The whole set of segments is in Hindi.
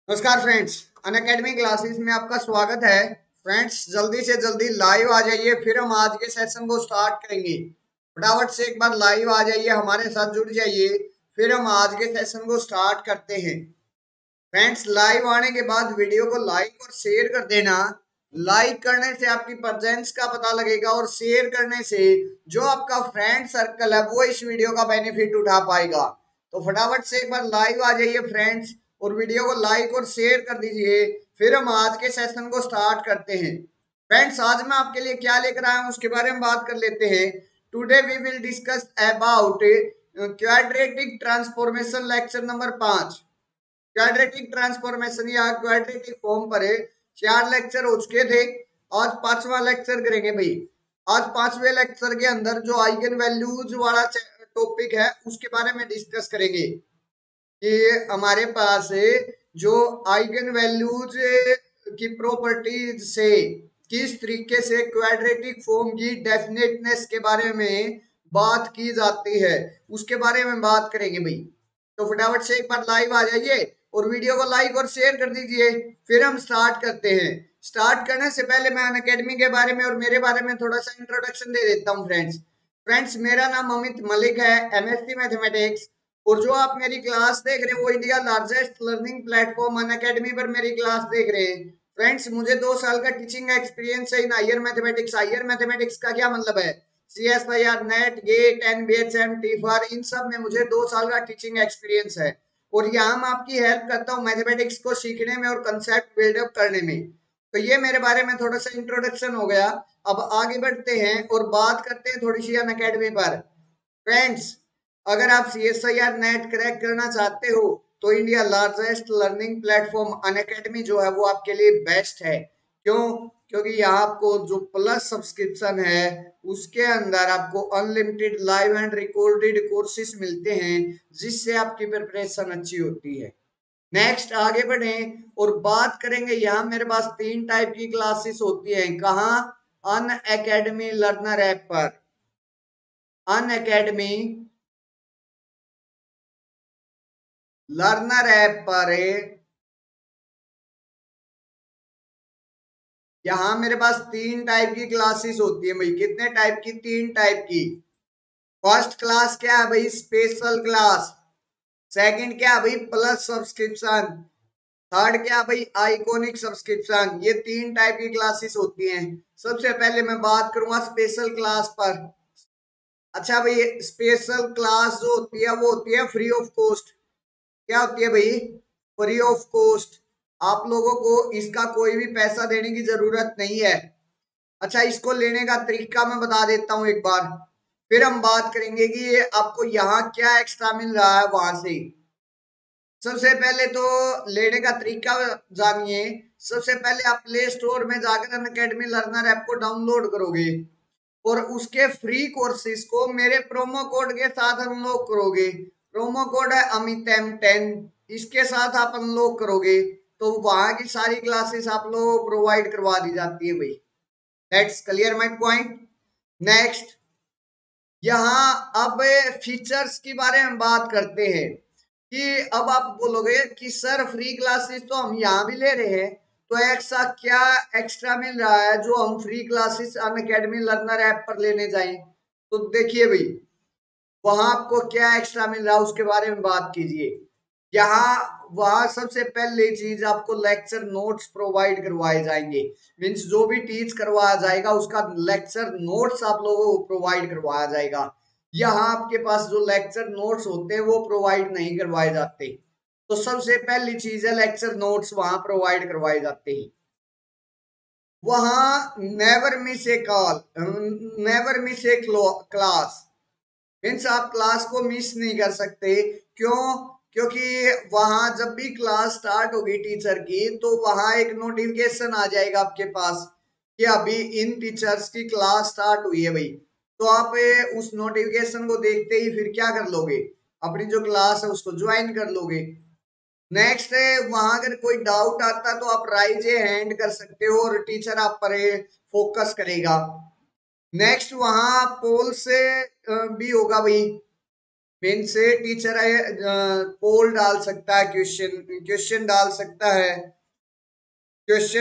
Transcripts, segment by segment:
नमस्कार फ्रेंड्स, अनअकैडमी क्लासेस में आपका स्वागत है। फ्रेंड्स, जल्दी से जल्दी लाइव आ जाइए, फिर हम आज के सेशन को स्टार्ट करेंगे। फटाफट से एक बार लाइव आ जाइए, हमारे साथ जुड़ जाइए, फिर हम आज के सेशन को स्टार्ट करते हैं। फ्रेंड्स, लाइव आने के बाद वीडियो को लाइक और शेयर कर देना। लाइक करने से आपकी प्रेजेंस का पता लगेगा और शेयर करने से जो आपका फ्रेंड सर्कल है वो इस वीडियो का बेनिफिट उठा पाएगा। तो फटाफट से एक बार लाइव आ जाइए फ्रेंड्स, और वीडियो को लाइक और शेयर कर दीजिए, फिर हम आज के सेशन को स्टार्ट करते हैं। फ्रेंड्स, आज मैं आपके लिए क्या लेकर आया हूँ उसके बारे में बात कर लेते हैं। Today we will discuss about quadratic transformation, lecture number 5। Quadratic transformation या क्वाड्रेटिक फॉर्म पर 4 लेक्चर हो चुके थे। आज 5वां लेक्चर करेंगे भाई। आज 5वें लेक्चर के अंदर जो आइगन वैल्यूज वाला टॉपिक है उसके बारे में डिस्कस करेंगे कि हमारे पास जो आइगन वैल्यूज की प्रॉपर्टीज से किस तरीके से क्वाड्रेटिक फॉर्म की डेफिनेटनेस के बारे में बात की जाती है उसके बारे में बात करेंगे भाई। तो फटाफट से एक बार लाइव आ जाइए और वीडियो को लाइक और शेयर कर दीजिए, फिर हम स्टार्ट करते हैं। स्टार्ट करने से पहले मैं अनअकैडमी के बारे में और मेरे बारे में थोड़ा सा इंट्रोडक्शन दे देता हूँ फ्रेंड्स। फ्रेंड्स, मेरा नाम अमित मलिक है, एमएससी मैथमेटिक्स। और जो आप मेरी क्लास देख रहे हैं वो India largest learning platform Unacademy पर मेरी क्लास देख रहे हैं। फ्रेंड्स, मुझे 2 साल का टीचिंग एक्सपीरियंस है in higher mathematics. Higher mathematics का क्या मतलब है? CSIR, NET, GATE, NBHM, TFR, इन सब में मुझे 2 साल का टीचिंग एक्सपीरियंस है। और यहाँ मैं आपकी हेल्प करता हूँ मैथमेटिक्स को सीखने में और कंसेप्ट बिल्डअप करने में। तो ये मेरे बारे में थोड़ा सा इंट्रोडक्शन हो गया। अब आगे बढ़ते हैं और बात करते हैं थोड़ी सी अनअकैडमी पर। फ्रेंड्स, अगर आप CSIR नेट क्रैक करना चाहते हो तो India largest learning platform Unacademy जो है वो आपके लिए बेस्ट है। क्यों? क्योंकि यहाँ आपको जो प्लस सब्सक्रिप्शन है उसके अंदर आपको unlimited live and recorded courses मिलते हैं, जिससे आपकी प्रिपरेशन अच्छी होती है। नेक्स्ट आगे बढ़े और बात करेंगे। यहाँ मेरे पास 3 टाइप की क्लासेस होती हैं। कहाँ? अनअकैडमी लर्नर ऐप पर। अनअकैडमी लर्नर ऐप पर यहाँ मेरे पास 3 टाइप की क्लासेस होती है भाई। कितने टाइप की? 3 टाइप की। फर्स्ट क्लास क्या है भाई? Special class. सेकंड क्या है भाई? Plus subscription. थर्ड क्या है भाई? Iconic subscription. ये 3 टाइप की क्लासेस होती हैं। सबसे पहले मैं बात करूंगा स्पेशल क्लास पर। अच्छा भाई, स्पेशल क्लास जो होती है वो होती है फ्री ऑफ कॉस्ट। क्या होती है भाई? Free of cost. आप लोगों को इसका कोई भी पैसा देने की जरूरत नहीं है। अच्छा, इसको लेने का तरीका मैं बता देता हूँ एक बार, फिर हम बात करेंगे कि ये आपको यहाँ क्या एक्स्ट्रा मिल रहा है वहां से। सबसे पहले तो लेने का तरीका जानिए। सबसे पहले आप प्ले स्टोर में जाकर अनअकैडमी लर्नर ऐप को डाउनलोड करोगे और उसके फ्री कोर्सेज को मेरे प्रोमो कोड के साथ अनलॉक करोगे। प्रोमो कोड है अमितम10। इसके साथ आप अनलॉक करोगे तो वहां की सारी क्लासेस आप लोगों को प्रोवाइड करवा दी जाती है भाई। That's clear my point. Next, यहाँ अब फीचर्स के बारे में बात करते हैं कि अब आप बोलोगे कि सर फ्री क्लासेस तो हम यहाँ भी ले रहे हैं, तो ऐसा क्या एक्स्ट्रा मिल रहा है जो हम free classes Unacademy learner app पर लेने जाएं? तो देखिए भाई, वहां आपको क्या एक्स्ट्रा मिल रहा है उसके बारे में बात कीजिए। यहाँ वहां सबसे पहले चीज आपको लेक्चर नोट्स प्रोवाइड करवाए जाएंगे। मीन्स जो भी टीच करवाया जाएगा उसका लेक्चर नोट्स आप लोगों को प्रोवाइड करवाया जाएगा। यहाँ आपके पास जो लेक्चर नोट्स होते हैं वो प्रोवाइड नहीं करवाए जाते। तो सबसे पहली चीज है लेक्चर नोट्स वहां प्रोवाइड करवाए जाते हैं। वहां नेवर मिस ए कॉल, नेवर मिस ए क्लास। मीन्स आप क्लास को मिस नहीं कर सकते। क्यों? क्योंकि वहां जब भी क्लास स्टार्ट होगी टीचर की तो वहां एक नोटिफिकेशन आ जाएगा आपके पास कि अभी इन टीचर्स की क्लास स्टार्ट हुई है भाई। तो आप उस नोटिफिकेशन को देखते ही फिर क्या कर लोगे? अपनी जो क्लास है उसको ज्वाइन कर लोगे। नेक्स्ट है, वहां अगर कोई डाउट आता तो आप राइज ए हैंड कर सकते हो और टीचर आप पर फोकस करेगा। नेक्स्ट, वहां पोल से भी होगा भाई। मेन से टीचर है पोल डाल सकता है, क्वेश्चन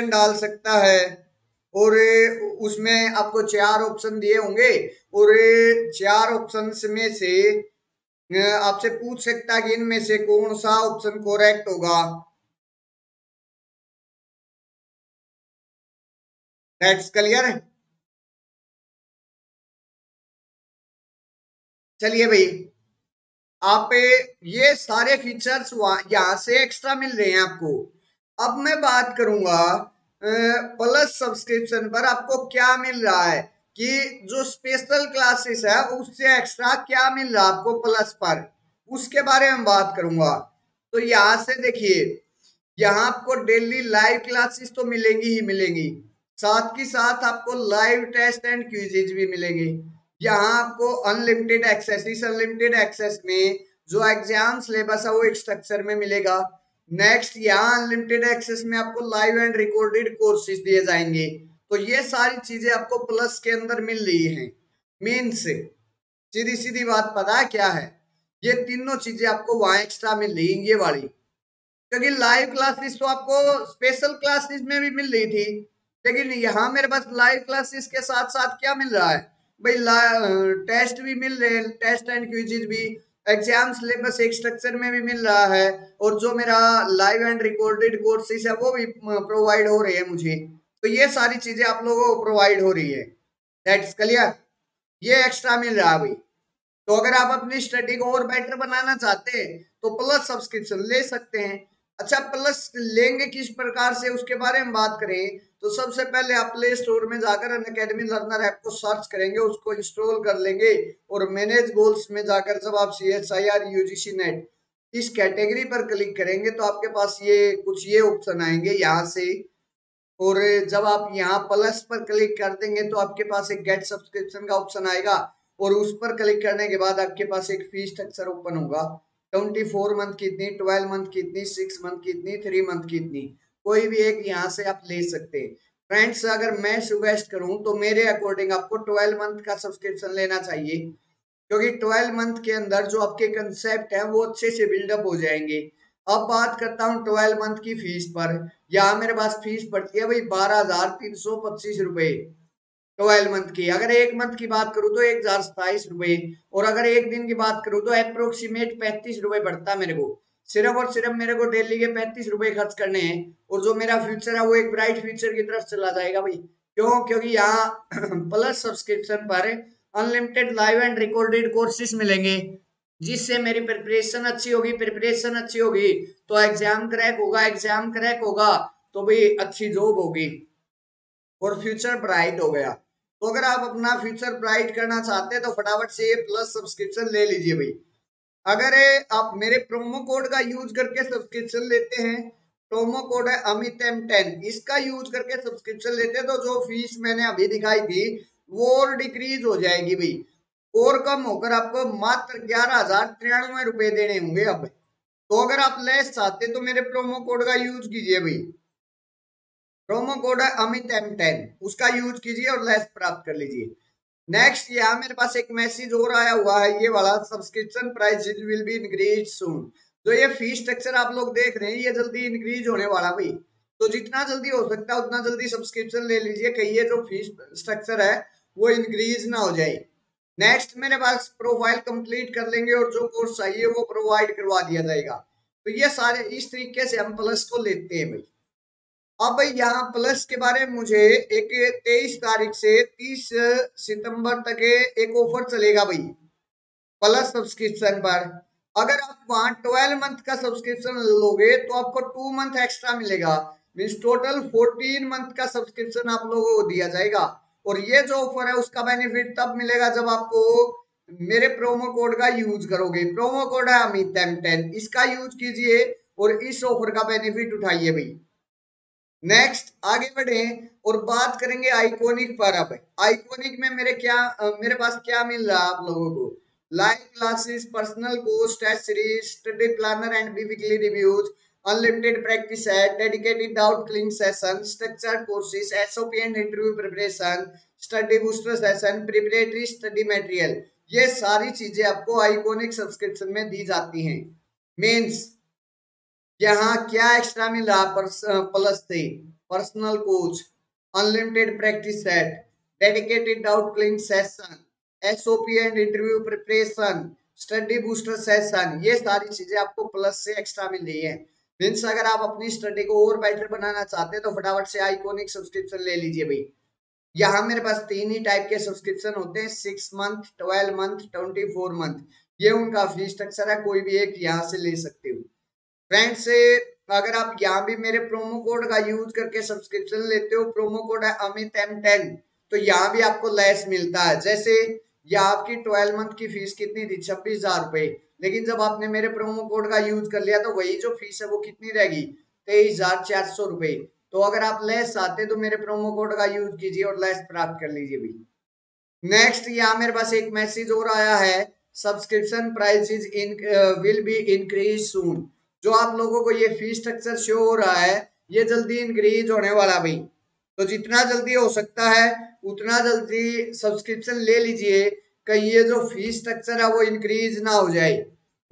डाल सकता है, और उसमें आपको 4 ऑप्शन दिए होंगे, और 4 ऑप्शन में से आपसे पूछ सकता है कि इनमें से कौन सा ऑप्शन करेक्ट होगा। दैट्स क्लियर है। चलिए भाई, आप ये सारे फीचर्स यहाँ से एक्स्ट्रा मिल रहे हैं आपको। अब मैं बात करूंगा प्लस सब्सक्रिप्शन पर आपको क्या मिल रहा है, कि जो स्पेशल क्लासेस है उससे एक्स्ट्रा क्या मिल रहा है आपको प्लस पर, उसके बारे में बात करूंगा। तो यहाँ से देखिए, यहाँ आपको डेली लाइव क्लासेस तो मिलेंगी ही मिलेंगी, साथ ही साथ आपको लाइव टेस्ट एंड क्विजेज भी मिलेंगे। यहाँ आपको अनलिमिटेड एक्सेस, इस अनलिमिटेड एक्सेस में जो एग्जाम सिलेबस है वो एक स्ट्रक्चर में मिलेगा। नेक्स्ट, यहाँ अनलिमिटेड एक्सेस में आपको लाइव एंड रिकॉर्डेड कोर्सेज दिए जाएंगे। तो ये सारी चीजें आपको प्लस के अंदर मिल रही हैं। मेन से सीधी सीधी बात पता है क्या है, ये तीनों चीजें आपको वहां एक्स्ट्रा मिल रही हैं, ये वाली। क्योंकि लाइव क्लासेस तो आपको स्पेशल क्लासेस में भी मिल रही थी, लेकिन यहाँ मेरे पास लाइव क्लासेस के साथ साथ क्या मिल रहा है भाई, टेस्ट भी मिल रहे हैं, टेस्ट एंड क्विजेज भी, एग्जाम सिलेबस एक स्ट्रक्चर में भी मिल रहा है, और जो मेरा लाइव एंड रिकॉर्डेड कोर्सेज है वो भी प्रोवाइड हो रहे हैं मुझे। तो ये सारी चीजें आप लोगों को प्रोवाइड हो रही है। That's clear. ये एक्स्ट्रा मिल रहा है भाई। तो अगर आप अपनी स्टडी को और बेटर बनाना चाहते हैं तो प्लस सब्सक्रिप्शन ले सकते हैं। अच्छा, प्लस लेंगे किस प्रकार से, उसके बारे में बात करें तो सबसे पहले आप प्ले स्टोर में जाकर अनअकैडमी लर्नर ऐप को सर्च करेंगे, उसको इंस्टॉल कर लेंगे, और मैनेज गोल्स में जाकर जब आप CSIR UGC नेट इस कैटेगरी पर क्लिक करेंगे तो आपके पास ये कुछ ये ऑप्शन आएंगे यहाँ से। और जब आप यहाँ प्लस पर क्लिक कर देंगे तो आपके पास एक गेट सब्सक्रिप्शन का ऑप्शन आएगा, और उस पर क्लिक करने के बाद आपके पास एक फी स्ट्रक्चर ओपन होगा। 24 मंथ की इतनी, 12 मंथ की इतनी, 6 मंथ की इतनी, 3 मंथ की इतनी, कोई भी एक यहाँ से आप ले सकते हैं। फ्रेंड्स, अगर मैं सुगेस्ट करूं तो मेरे अकॉर्डिंग आपको 12 मंथ का सब्सक्रिप्शन लेना चाहिए, क्योंकि 12 मंथ के अंदर जो आपके कंसेप्ट है वो अच्छे से बिल्डअप हो जाएंगे। अब बात करता हूँ 12 मंथ की फीस पर। यहाँ मेरे पास फीस पड़ती है भाई 12,325 रुपए 12 मंथ की। अगर एक मंथ की बात करूँ तो 1,027 रुपए, और अगर एक दिन की बात करूँ तो अप्रोक्सीमेट 35 रुपए पड़ता है मेरे को। सिर्फ और सिर्फ मेरे को डेली के 35 रुपए खर्च करने हैं, और जो मेरा फ्यूचर है वो एक ब्राइट फ्यूचर की तरफ चला जाएगा भाई। क्यों? क्योंकि यहाँ प्लस सब्सक्रिप्शन पर unlimited live and recorded courses मिलेंगे, जिससे मेरी प्रिपरेशन अच्छी होगी, प्रिपरेशन अच्छी होगी तो एग्जाम क्रैक होगा, एग्जाम क्रैक होगा तो भाई अच्छी जॉब होगी, और फ्यूचर ब्राइट हो गया। तो अगर आप अपना फ्यूचर ब्राइट करना चाहते हैं तो फटाफट से ये प्लस सब्सक्रिप्शन ले लीजिए भाई। अगर आप मेरे प्रोमो कोड का यूज करके सब्सक्रिप्शन लेते हैं, प्रोमो कोड है अमित M10, इसका यूज करके सब्सक्रिप्शन लेते हैं तो जो फीस मैंने अभी दिखाई थी वो और डिक्रीज हो जाएगी भाई, और कम होकर आपको मात्र 11,093 रुपए देने होंगे अब। तो अगर आप लेस चाहते तो मेरे प्रोमो कोड का यूज कीजिए भाई। प्रोमो कोड है अमित M10, उसका यूज कीजिए और लेस प्राप्त कर लीजिए। नेक्स्ट, यहाँ मेरे पास एक मैसेज और आया हुआ है, ये वाला, subscription price will be increase soon. जो ये फी स्ट्रक्चर आप लोग देख रहे हैं ये जल्दी इंक्रीज होने वाला भाई, तो जितना जल्दी हो सकता है उतना जल्दी सब्सक्रिप्शन ले लीजिए, कहीं ये जो फी स्ट्रक्चर है वो इंक्रीज ना हो जाए। नेक्स्ट, मेरे पास प्रोफाइल कंप्लीट कर लेंगे और जो कोर्स चाहिए वो प्रोवाइड करवा दिया जाएगा। तो ये सारे इस तरीके से हम प्लस को लेते हैं भाई। अब यहाँ प्लस के बारे में मुझे एक 23 तारीख से 30 सितंबर तक एक ऑफर चलेगा भाई प्लस सब्सक्रिप्शन पर। अगर आप वहां 12 मंथ का सब्सक्रिप्शन लोगे तो आपको 2 मंथ एक्स्ट्रा मिलेगा, मीन्स टोटल 14 मंथ का सब्सक्रिप्शन आप लोगों को दिया जाएगा। और ये जो ऑफर है उसका बेनिफिट तब मिलेगा जब आपको मेरे प्रोमो कोड का यूज करोगे। प्रोमो कोड है अमित M10, इसका यूज कीजिए और इस ऑफर का बेनिफिट उठाइए भाई। नेक्स्ट आगे बढ़े और बात करेंगे आइकॉनिक पर। अब आइकॉनिक में मेरे पास क्या मिल रहा है आप लोगों को, live classes, personal course, test series, study planner and weekly reviews, unlimited practice set, dedicated doubt clearing session, structured courses, SOP and interview preparation, study booster session, preparatory study material. ये सारी चीजें आपको आइकॉनिक सब्सक्रिप्शन में दी जाती हैं। मीन्स यहाँ क्या एक्स्ट्रा मिल रहा प्लस से? Personal coach, unlimited practice set, dedicated doubt clearing session, SOP and interview preparation, study booster session, ये सारी चीजें आपको प्लस से एक्स्ट्रा मिल रही है। मीन्स अगर आप अपनी स्टडी को और बेटर बनाना चाहते हैं तो फटाफट से आइकॉनिक सब्सक्रिप्शन ले लीजिए भाई। यहाँ मेरे पास 3 ही टाइप के सब्सक्रिप्शन होते हैं, 6 मंथ, 12 मंथ, 24 मंथ। ये उनका फी स्ट्रक्चर है, कोई भी एक यहाँ से ले सकते हो। फ्रेंड्स, अगर आप यहाँ भी मेरे प्रोमो कोड का यूज करके सब्सक्रिप्शन लेते हो, प्रोमो कोड है अमित M10, तो यहाँ भी आपको लेस मिलता है। जैसे यहाँ आपकी 12 मंथ की फीस कितनी थी? 26,000 रुपए, लेकिन जब आपने मेरे प्रोमो कोड का यूज कर लिया तो वही जो फीस है वो कितनी रहेगी? 23,400 रुपए। तो अगर आप लेस चाहते तो मेरे प्रोमो कोड का यूज कीजिए और लेस प्राप्त कर लीजिए भी। नेक्स्ट यहाँ मेरे पास एक मैसेज और आया है, subscription prices in will be increase soon. जो आप लोगों को ये फी स्ट्रक्चर शो हो रहा है, ये जल्दी इंक्रीज होने वाला भाई। तो जितना जल्दी हो सकता है उतना जल्दी सब्सक्रिप्शन ले लीजिए, कहीं ये जो फी स्ट्रक्चर है वो इंक्रीज ना हो जाए।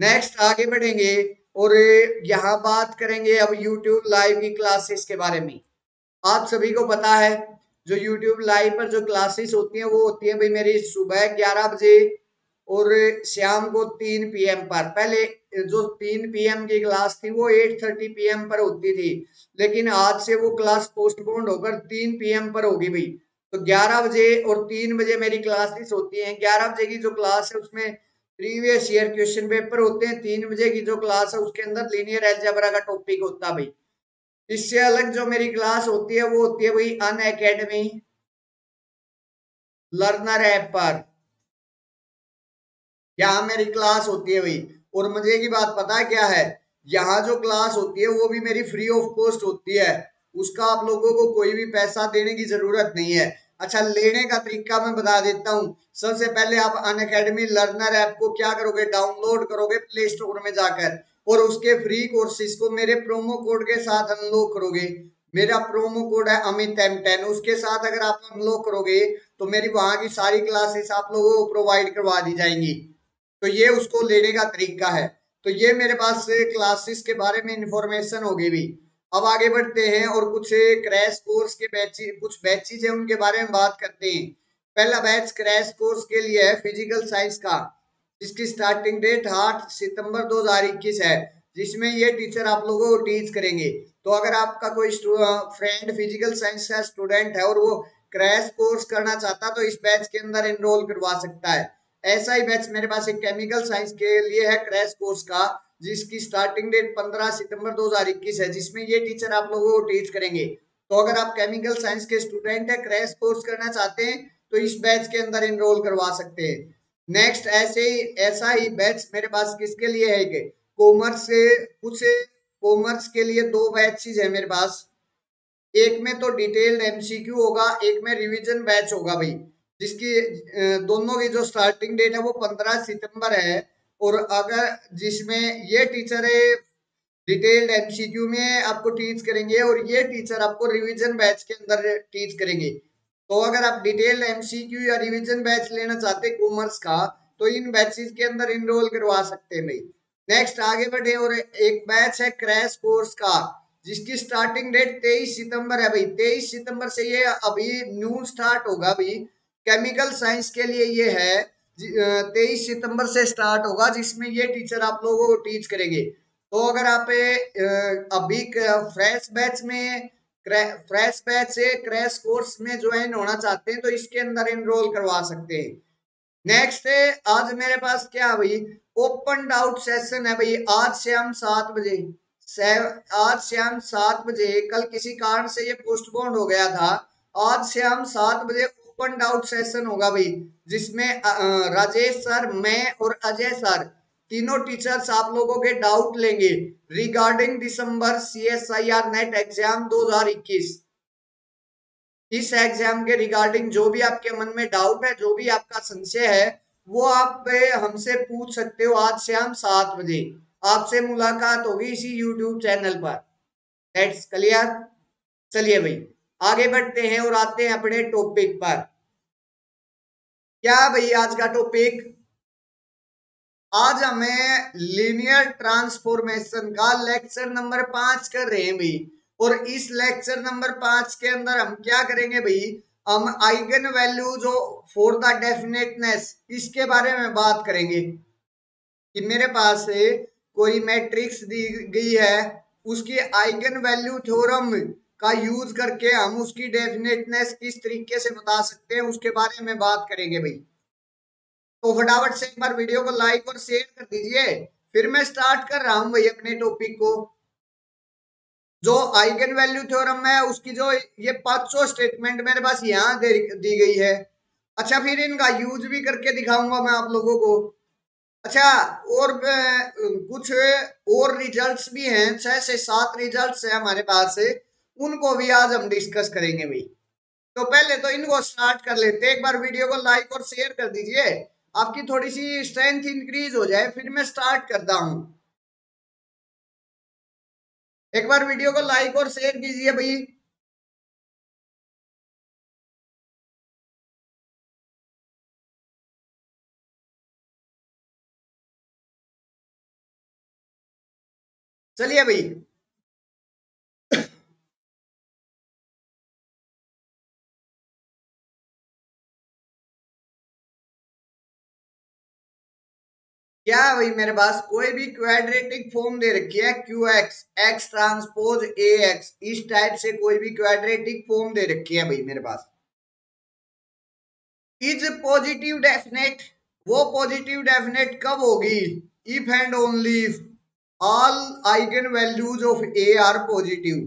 नेक्स्ट आगे बढ़ेंगे और यहाँ बात करेंगे अब यूट्यूब लाइव की क्लासेस के बारे में। आप सभी को पता है जो YouTube लाइव पर जो क्लासेस होती हैं वो होती है भाई मेरी सुबह 11 बजे और शाम को 3 PM पर। पहले जो 3 PM की क्लास थी वो 8:30 PM पर होती थी, लेकिन आज से वो क्लास पोस्टपोन्ड होकर 3 PM पर होगी भाई। तो 11 बजे और 3 बजे मेरी क्लासेस होती हैं। 11 बजे की जो क्लास है उसमें प्रीवियस ईयर क्वेश्चन पेपर होते हैं, 3 बजे की जो क्लास है उसके अंदर लीनियर अलजेब्रा का टॉपिक होता है भाई। इससे अलग जो मेरी क्लास होती है वो होती है भाई अन अकेडमी लर्नर ऐप पर। यहाँ मेरी क्लास होती है भाई, और मजे की बात पता है क्या है? यहाँ जो क्लास होती है वो भी मेरी फ्री ऑफ कॉस्ट होती है, उसका आप लोगों को कोई भी पैसा देने की जरूरत नहीं है। अच्छा, लेने का तरीका मैं बता देता हूँ। सबसे पहले आप अन अकेडमी लर्नर ऐप को क्या करोगे? डाउनलोड करोगे प्ले स्टोर में जाकर, और उसके फ्री कोर्सेज को मेरे प्रोमो कोड के साथ अनलॉक करोगे। मेरा प्रोमो कोड है अमित M10, उसके साथ अगर आप अनलॉक करोगे तो मेरी वहां की सारी क्लासेस आप लोगों को प्रोवाइड करवा दी जाएंगी। तो ये उसको लेने का तरीका है। तो ये मेरे पास क्लासेस के बारे में इंफॉर्मेशन होगी भी। अब आगे बढ़ते हैं और कुछ क्रैश कोर्स के कुछ बैचेज है उनके बारे में बात करते हैं। पहला बैच क्रैश कोर्स के लिए है फिजिकल साइंस का, जिसकी स्टार्टिंग डेट 8 सितंबर 2021 है, जिसमें ये टीचर आप लोगों को टीच करेंगे। तो अगर आपका कोई फ्रेंड फिजिकल साइंस का स्टूडेंट है और वो क्रैश कोर्स करना चाहता तो इस बैच के अंदर एनरोल करवा सकता है। ऐसा ही बैच मेरे पास एक केमिकल साइंस के लिए है क्रैश कोर्स का, जिसकी स्टार्टिंग डेट 15 सितंबर 2021 है, जिसमें ये टीचर आप लोगों को टीच करेंगे। तो अगर आप केमिकल साइंस के स्टूडेंट है, क्रैश कोर्स करना चाहते हैं तो इस बैच के अंदर एनरोल करवा सकते हैं। नेक्स्ट ऐसा ही बैच मेरे पास किसके लिए है कि कॉमर्स से, कुछ कॉमर्स के लिए दो बैचेज है मेरे पास। एक में तो डिटेल्ड MCQ होगा, एक में रिवीजन बैच होगा भाई, जिसकी दोनों की जो स्टार्टिंग डेट है वो 15 सितंबर है। और अगर जिसमें ये टीचर है डिटेल्ड MCQ में आपको टीच करेंगे और ये टीचर आपको रिवीजन बैच के अंदर टीच करेंगे। तो अगर आप डिटेल्ड MCQ या रिवीजन बैच लेना चाहते हैं कॉमर्स का तो इन बैचेस के अंदर इनरोल करवा सकते हैं भाई। नेक्स्ट आगे बढ़े और एक बैच है क्रैश कोर्स का, जिसकी स्टार्टिंग डेट 23 सितंबर है भाई। 23 सितंबर से ये अभी न्यू स्टार्ट होगा भाई। केमिकल साइंस के लिए ये है 23 सितंबर से स्टार्ट होगा, जिसमें ये टीचर आप लोगों को टीच करेंगे। तो अगर आप अभी फ्रेश बैच से क्रैश कोर्स में ज्वाइन होना चाहते हैं तो इसके अंदर एनरोल करवा सकते हैं। नेक्स्ट है आज मेरे पास क्या भाई ओपन डाउट सेशन है भाई। आज शाम 7 बजे, आज शाम 7 बजे, कल किसी कारण से ये पोस्टपोन्ड हो गया था। आज शाम 7 बजे ओपन डाउट सेशन होगा भाई, जिसमें राजेश सर, मैं और अजय सर तीनों टीचर्स आप लोगों के डाउट लेंगे रिगार्डिंग दिसंबर CSIR नेट एग्जाम 2021। इस एग्जाम के रिगार्डिंग जो भी आपके मन में डाउट है, जो भी आपका संशय है, वो आप हमसे पूछ सकते हो। आज शाम 7 बजे आपसे मुलाकात होगी इसी YouTube चैनल पर। That's clear. चलिए भाई आगे बढ़ते हैं और आते हैं अपने टॉपिक पर। क्या भाई आज का टॉपिक? आज हमें लीनियर ट्रांसफॉर्मेशन का लेक्चर नंबर 5 कर रहे हैं भाई। और इस लेक्चर नंबर 5 के अंदर हम क्या करेंगे भाई, हम आइगन वैल्यू जो फॉर द डेफिनेटनेस इसके बारे में बात करेंगे कि मेरे पास कोई मैट्रिक्स दी गई है, उसकी आइगन वैल्यू थ्योरम का यूज करके हम उसकी डेफिनेटनेस किस तरीके से बता सकते हैं उसके बारे में बात करेंगे भाई। तो फटाफट से एक बार वीडियो को लाइक और शेयर कर दीजिए। फिर मैं स्टार्ट कर रहा हूं भाई अपने टॉपिक को। जो आइगन वैल्यू थ्योरम है उसकी जो ये पांचों स्टेटमेंट मेरे पास यहाँ दी गई है। अच्छा, फिर इनका यूज भी करके दिखाऊंगा मैं आप लोगों को। अच्छा, और कुछ और रिजल्ट्स भी हैं, 6 से 7 रिजल्ट्स हैं हमारे पास से, उनको भी आज हम डिस्कस करेंगे भाई। तो पहले तो इनको स्टार्ट कर लेते हैं। एक बार वीडियो को लाइक और शेयर कर दीजिए, आपकी थोड़ी सी स्ट्रेंथ इंक्रीज हो जाए, फिर मैं स्टार्ट करता हूं। एक बार वीडियो को लाइक और शेयर कीजिए भाई। चलिए भाई, क्या है भाई, मेरे पास कोई भी क्वाड्रेटिक फॉर्म दे रखी है, Q x X transpose A x, इस टाइप से कोई भी क्वाड्रेटिक फॉर्म दे रखी है भाई मेरे पास। इज पॉजिटिव डेफिनेट, वो पॉजिटिव डेफिनेट कब होगी, if and only if all eigen values of A R positive.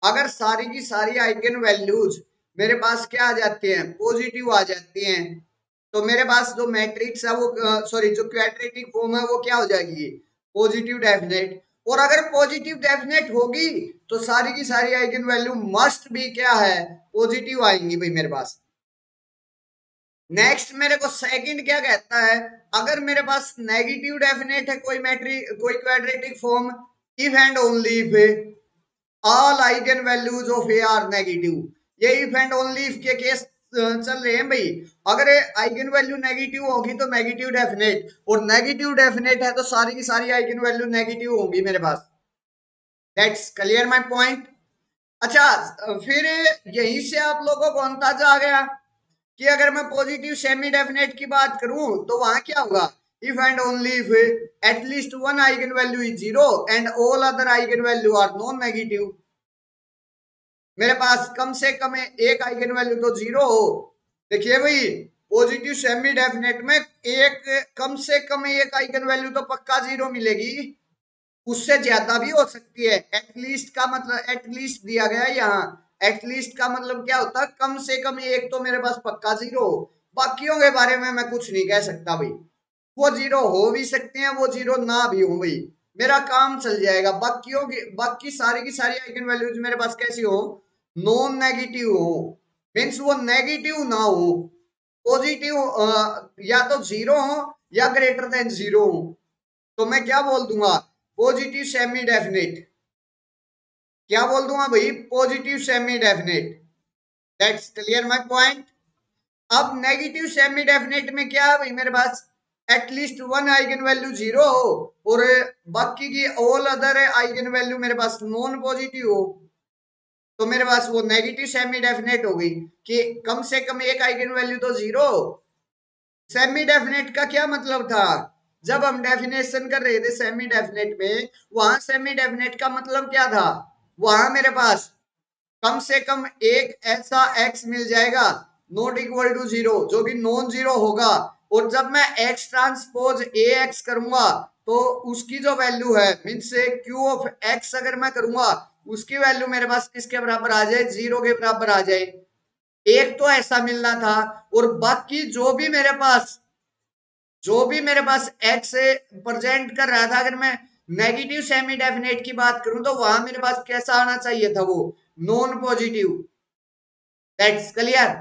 अगर सारी की सारी आइगन वैल्यूज मेरे पास क्या आ जाती हैं, पॉजिटिव आ जाती हैं, तो मेरे पास जो मैट्रिक्स है वो सॉरी जो क्वाड्रेटिक फॉर्म है वो क्या हो जाएगी, पॉजिटिव डेफिनेट। और अगर पॉजिटिव डेफिनेट होगी तो सारी की सारी आइगन वैल्यू मस्ट भी क्या है, पॉजिटिव आएंगी भाई मेरे पास। नेक्स्ट मेरे को सेकंड क्या कहता है, अगर मेरे पास नेगेटिव डेफिनेट है कोई मैट्रिक कोई quadratic form, if and only if all eigen values of A R negative. ये इफ एंड ओनली इफ के केस चल रहे हैं भाई। अगर आइगन वैल्यू नेगेटिव होगी तो नेगेटिव डेफिनेट, और नेगेटिव डेफिनेट है तो सारी की सारी आइगन वैल्यू नेगेटिव होंगी मेरे पास। That's clear my point. अच्छा, फिर यहीं से आप लोगों को अंदाजा आ गया कि अगर मैं पॉजिटिव सेमी डेफिनेट की बात करूं तो वहां क्या होगा, if and only if at least one eigen value is zero and all other eigen value are non negative. मेरे पास कम से कम एक आइगन वैल्यू तो जीरो हो। देखिए भाई, पॉजिटिव सेमी डेफिनेट में एक कम से कम एक आइगन वैल्यू तो पक्का जीरो मिलेगी, उससे ज्यादा भी हो सकती है। एटलीस्ट का मतलब, एटलीस्ट दिया गया है यहाँ, एटलीस्ट का मतलब क्या होता है, कम से कम एक तो मेरे पास पक्का जीरो हो। बाकियों के बारे में मैं कुछ नहीं कह सकता भाई, वो जीरो हो भी सकते हैं, वो जीरो ना भी हो भाई, मेरा काम चल जाएगा। बाकियों की बाकी सारी की सारी आइगन वैल्यूज मेरे पास कैसी हो, नॉन नेगेटिव हो, मीन्स वो नेगेटिव ना हो, पॉजिटिव या तो जीरो हो या ग्रेटर देन जीरो हो, तो मैं क्या बोल दूंगा, पॉजिटिव सेमी डेफिनेट। क्या बोल दूंगा भाई, positive semi definite. That's clear my point. अब नेगेटिव सेमी डेफिनेट में क्या है भाई, मेरे पास at least one eigen value zero हो और बाकी की ऑल अदर आइगन वैल्यू मेरे पास नॉन पॉजिटिव हो, तो मेरे पास वो नेगेटिव सेमी डेफिनेट हो गई कि कम से कम एक आइगन वैल्यू तो जीरो। सेमी डेफिनेट का क्या मतलब था, जब हम डेफिनेशन कर रहे थे सेमी डेफिनेट में, वहां सेमी डेफिनेट का मतलब क्या था, वहां मेरे पास कम से कम एक ऐसा एक्स मिल जाएगा नॉट इक्वल टू जीरो, जो कि नॉन जीरो होगा। और जब मैं एक्स ट्रांसपोज ए एक्स करूंगा तो उसकी जो वैल्यू है, मीन्स क्यू ऑफ एक्स अगर मैं करूंगा, उसकी वैल्यू मेरे पास किसके बराबर आ जाए, जीरो के बराबर आ जाए। एक तो ऐसा मिलना था, और बाकी जो भी मेरे पास एक्स प्रेजेंट कर रहा था, अगर मैं नेगेटिव सेमी डेफिनेट की बात करूं तो वहां मेरे पास कैसा आना चाहिए था, वो नॉन पॉजिटिव। That's clear.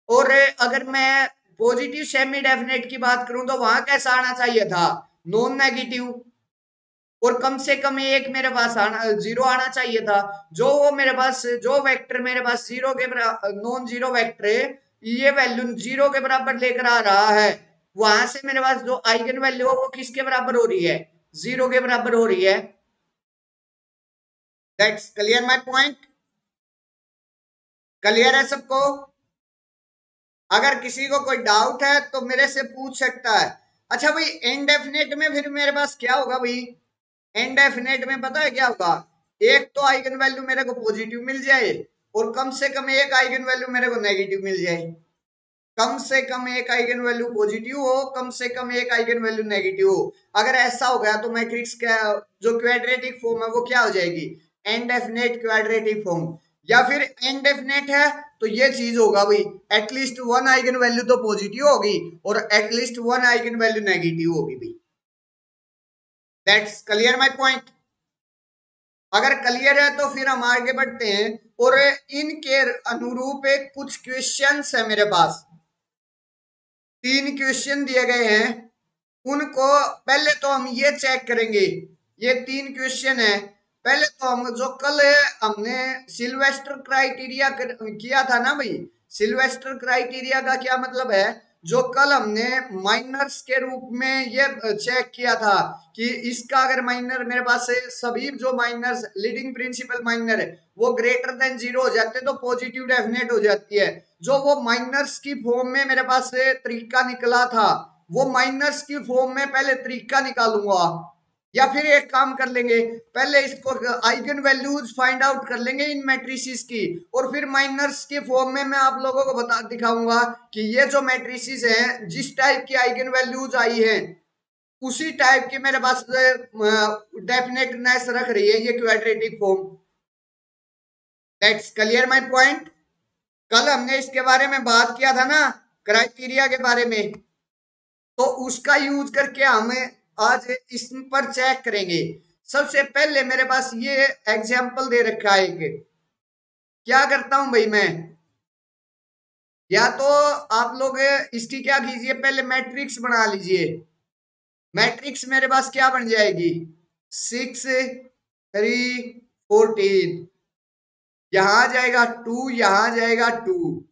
और अगर मैं पॉजिटिव सेमी डेफिनेट की बात करूं तो वहां कैसा आना चाहिए था, नॉन नेगेटिव। और कम से कम एक मेरे पास जीरो आना चाहिए था। जो वो मेरे पास जो वेक्टर मेरे पास जीरो के नॉन जीरो वेक्टर ये वैल्यू जीरो के बराबर लेकर आ रहा है, वहां से मेरे पास जो आइगन वैल्यू है वो किसके बराबर हो रही है, 0 के बराबर हो रही है। That's clear my point, clear है सबको। अगर किसी को कोई डाउट है तो मेरे से पूछ सकता है। अच्छा भाई, इनडेफिनेट में फिर मेरे पास क्या होगा भाई, इनडेफिनेट में पता है क्या होगा, एक तो आइगन वैल्यू मेरे को पॉजिटिव मिल जाए और कम से कम एक आइगन वैल्यू मेरे को नेगेटिव मिल जाए। कम से कम एक आइगन वैल्यू पॉजिटिव हो, कम से कम एक आइगन वैल्यू नेगेटिव हो। अगर ऐसा हो गया तो मैट्रिक्स का जो क्वाड्रेटिक फॉर्म है वो क्या हो जाएगी, इनडेफिनेट क्वाड्रेटिक फॉर्म। या फिर इनडेफिनेट है तो ये चीज होगा भाई, एटलीस्ट वन आइगन वैल्यू तो पॉजिटिव होगी और at least one eigen value negative होगी भाई। That's clear my point. अगर क्लियर है तो फिर हम आगे बढ़ते हैं और इनके अनुरूप एक कुछ क्वेश्चंस है मेरे पास। 3 क्वेश्चन दिए गए हैं, उनको पहले तो हम ये चेक करेंगे। ये 3 क्वेश्चन है। पहले तो हम जो कल हमने सिल्वेस्टर क्राइटेरिया किया था ना भाई, सिल्वेस्टर क्राइटेरिया का क्या मतलब है, जो कल हमने माइनर्स के रूप में ये चेक किया था कि इसका अगर माइनर मेरे पास से सभी जो माइनर्स लीडिंग प्रिंसिपल माइनर है वो ग्रेटर देन 0 हो जाते तो पॉजिटिव डेफिनेट हो जाती है। जो वो माइनर्स की फॉर्म में मेरे पास से तरीका निकला था, वो माइनस की फॉर्म में पहले तरीका निकालूंगा। या फिर एक काम कर लेंगे, पहले इसको आइगन वैल्यूज फाइंड आउट कर लेंगे इन मैट्रिसेस की, और फिर माइनर्स के फॉर्म में मैं आप लोगों को बता दिखाऊंगा कि ये जो मैट्रिसेस हैं जिस टाइप की आइगन वैल्यूज आई हैं उसी टाइप की मेरे पास डेफिनेटनेस रख रही है ये quadratic form. That's clear my point. कल हमने इसके बारे में बात किया था ना, क्राइटेरिया के बारे में, तो उसका यूज करके हमें आज इस पर चेक करेंगे। सबसे पहले मेरे पास ये एग्जाम्पल दे रखा है एक, क्या करता हूं भाई मैं, या तो आप लोग इसकी क्या कीजिए, पहले मैट्रिक्स बना लीजिए। मैट्रिक्स मेरे पास क्या बन जाएगी, 6 3 14, यहां आ जाएगा 2, यहां आ जाएगा 2,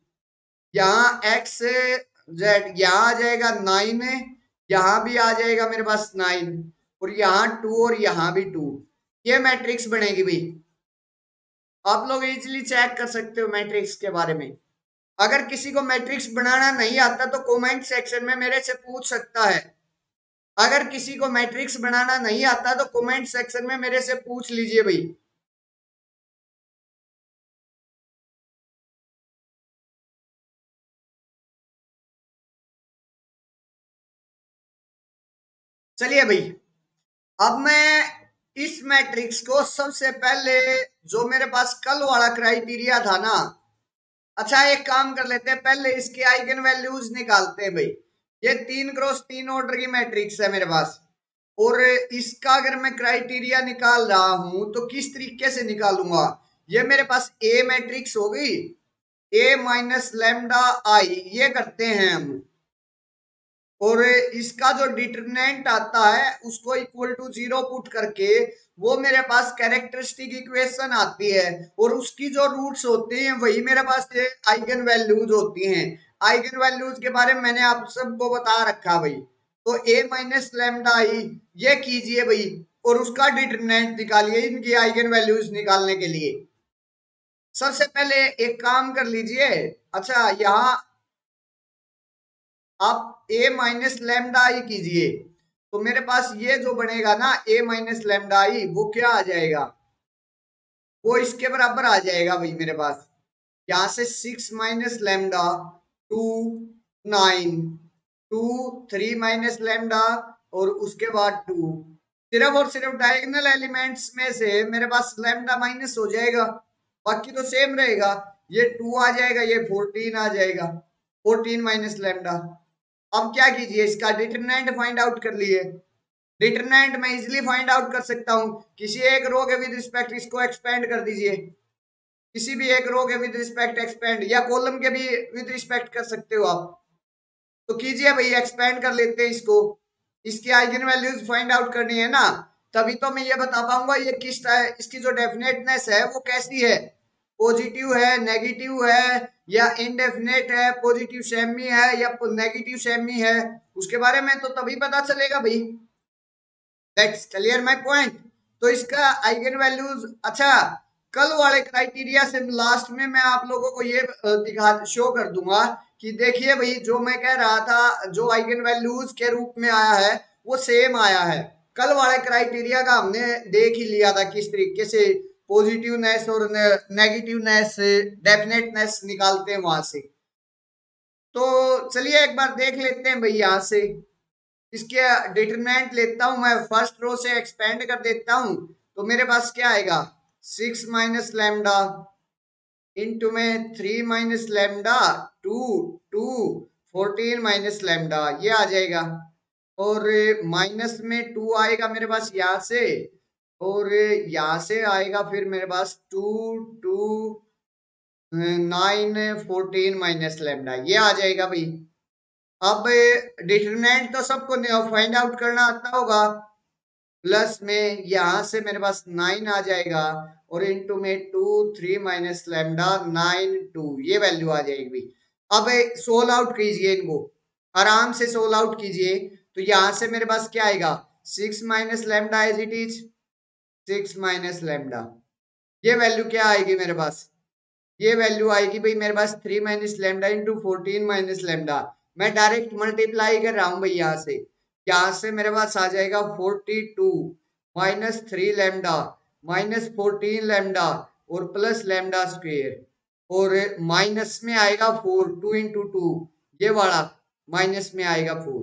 यहाँ एक्स जेड, यहाँ आ जाएगा 9, यहाँ भी आ जाएगा मेरे पास 9, और यहाँ 2 और यहाँ भी 2। ये मैट्रिक्स बनेगी भाई। आप लोग इजीली चेक कर सकते हो मैट्रिक्स के बारे में। अगर किसी को मैट्रिक्स बनाना नहीं आता तो कमेंट सेक्शन में मेरे से पूछ सकता है। अगर किसी को मैट्रिक्स बनाना नहीं आता तो कमेंट सेक्शन में मेरे से पूछ लीजिए भाई। चलिए भाई, अब मैं इस मैट्रिक्स को सबसे पहले, जो मेरे पास कल वाला क्राइटेरिया था ना, अच्छा एक काम कर लेते हैं, पहले इसके आइगन वैल्यूज निकालते हैं भाई। ये 3x3 ऑर्डर की मैट्रिक्स है मेरे पास, और इसका अगर मैं क्राइटेरिया निकाल रहा हूं तो किस तरीके से निकालूंगा, ये मेरे पास ए मैट्रिक्स हो गई, ए माइनस लेमडा आई, ये करते हैं हम। और इसका जो डिटरमिनेंट आता है उसको इक्वल टू 0 पुट करके वो मेरे पास कैरेक्टरिस्टिक इक्वेशन आती है, और उसकी जो रूट्स होती हैं वही मेरे पास आइगन वैल्यूज होती हैं। आइगन वैल्यूज के बारे में मैंने आप सबको बता रखा भाई। तो ए माइनस लेमडा आई ये कीजिए भाई, और उसका डिटरमिनेंट निकालिए इनकी आइगन वैल्यूज निकालने के लिए। सबसे पहले एक काम कर लीजिए, अच्छा यहाँ आप ए माइनस लेमडा आई कीजिए, तो मेरे पास ये जो बनेगा ना ए माइनस लेमडा आई, वो क्या आ जाएगा, वो इसके बराबर आ जाएगा भाई मेरे पास। यहाँ से 6 माइनस लेमडा 2 9, 2 3 माइनस लेमडा और उसके बाद 2, सिर्फ और सिर्फ डायगोनल एलिमेंट्स में से मेरे पास लेमडा माइनस हो जाएगा, बाकी तो सेम रहेगा। ये 2 आ जाएगा, ये 14 आ जाएगा, 14 माइनस लेमडा। अब क्या कीजिए, इसका डिटरमिनेंट फाइंड आउट कर लिए। डिटरमिनेंट मैं इजीली फाइंड आउट कर सकता हूं, किसी एक रो के विद रिस्पेक्ट इसको एक्सपेंड कर दीजिए, किसी भी एक रो के विद रिस्पेक्ट एक्सपेंड, या कॉलम के भी विद रिस्पेक्ट कर सकते हो आप। तो कीजिए भाई, एक्सपेंड कर लेते हैं इसको। इसकी आइगन वैल्यूज फाइंड आउट करनी है ना, तभी तो मैं ये बता पाऊंगा ये किस इसकी जो डेफिनेटनेस है वो कैसी है, पॉजिटिव है, नेगेटिव है या इनडेफिनेट है, पॉजिटिव सेमी है या नेगेटिव सेमी है, उसके बारे में तो तभी पता चलेगा भाई। That's clear my point. तो इसका आइगन वैल्यूज, अच्छा कल वाले क्राइटेरिया से लास्ट में मैं आप लोगों को ये दिखा शो कर दूंगा कि देखिए भाई जो मैं कह रहा था जो आइगन वैल्यूज के रूप में आया है वो सेम आया है। कल वाले क्राइटेरिया का हमने देख ही लिया था किस तरीके से पॉजिटिवनेस और नेगेटिवनेस डेफिनेटनेस निकालते हैं वहां से। तो चलिए एक बार देख लेते हैं भाई यहाँ से इसके डिटरमिनेंट लेता हूं मैं, फर्स्ट रो से एक्सपेंड कर देता हूं तो मेरे पास क्या आएगा 6 माइनस लैम्डा इंटू में 3 माइनस लैम्डा 2 2 14 माइनस लैम्डा ये आ जाएगा। और माइनस में 2 आएगा मेरे पास यहाँ से, और यहाँ से आएगा फिर मेरे पास 2 2 9 14 माइनस लैम्डा ये आ जाएगा भाई। अब डिटरमिनेंट तो सबको फाइंड आउट करना आता होगा। प्लस में यहां से मेरे पास 9 आ जाएगा और इनटू में 2 3 माइनस लैम्डा 9 2 ये वैल्यू आ जाएगी। अब सोल आउट कीजिए इनको, आराम से सोल आउट कीजिए। तो यहां से मेरे पास क्या आएगा 6 minus lambda as it is 6 minus lambda, ये वैल्यू क्या आएगी मेरे पास, ये वैल्यू आएगी भाई मेरे पास 3 minus lambda into 14 minus lambda. मैं डायरेक्ट मल्टीप्लाई कर रहा हूं भाई यहाँ से मेरे पास आ जाएगा 42 माइनस 3 लैम्डा माइनस 14 लैम्डा और प्लस लैम्डा स्क्वेयर, और माइनस में आएगा 4 2 इंटू 2 ये वाला माइनस में आएगा 4।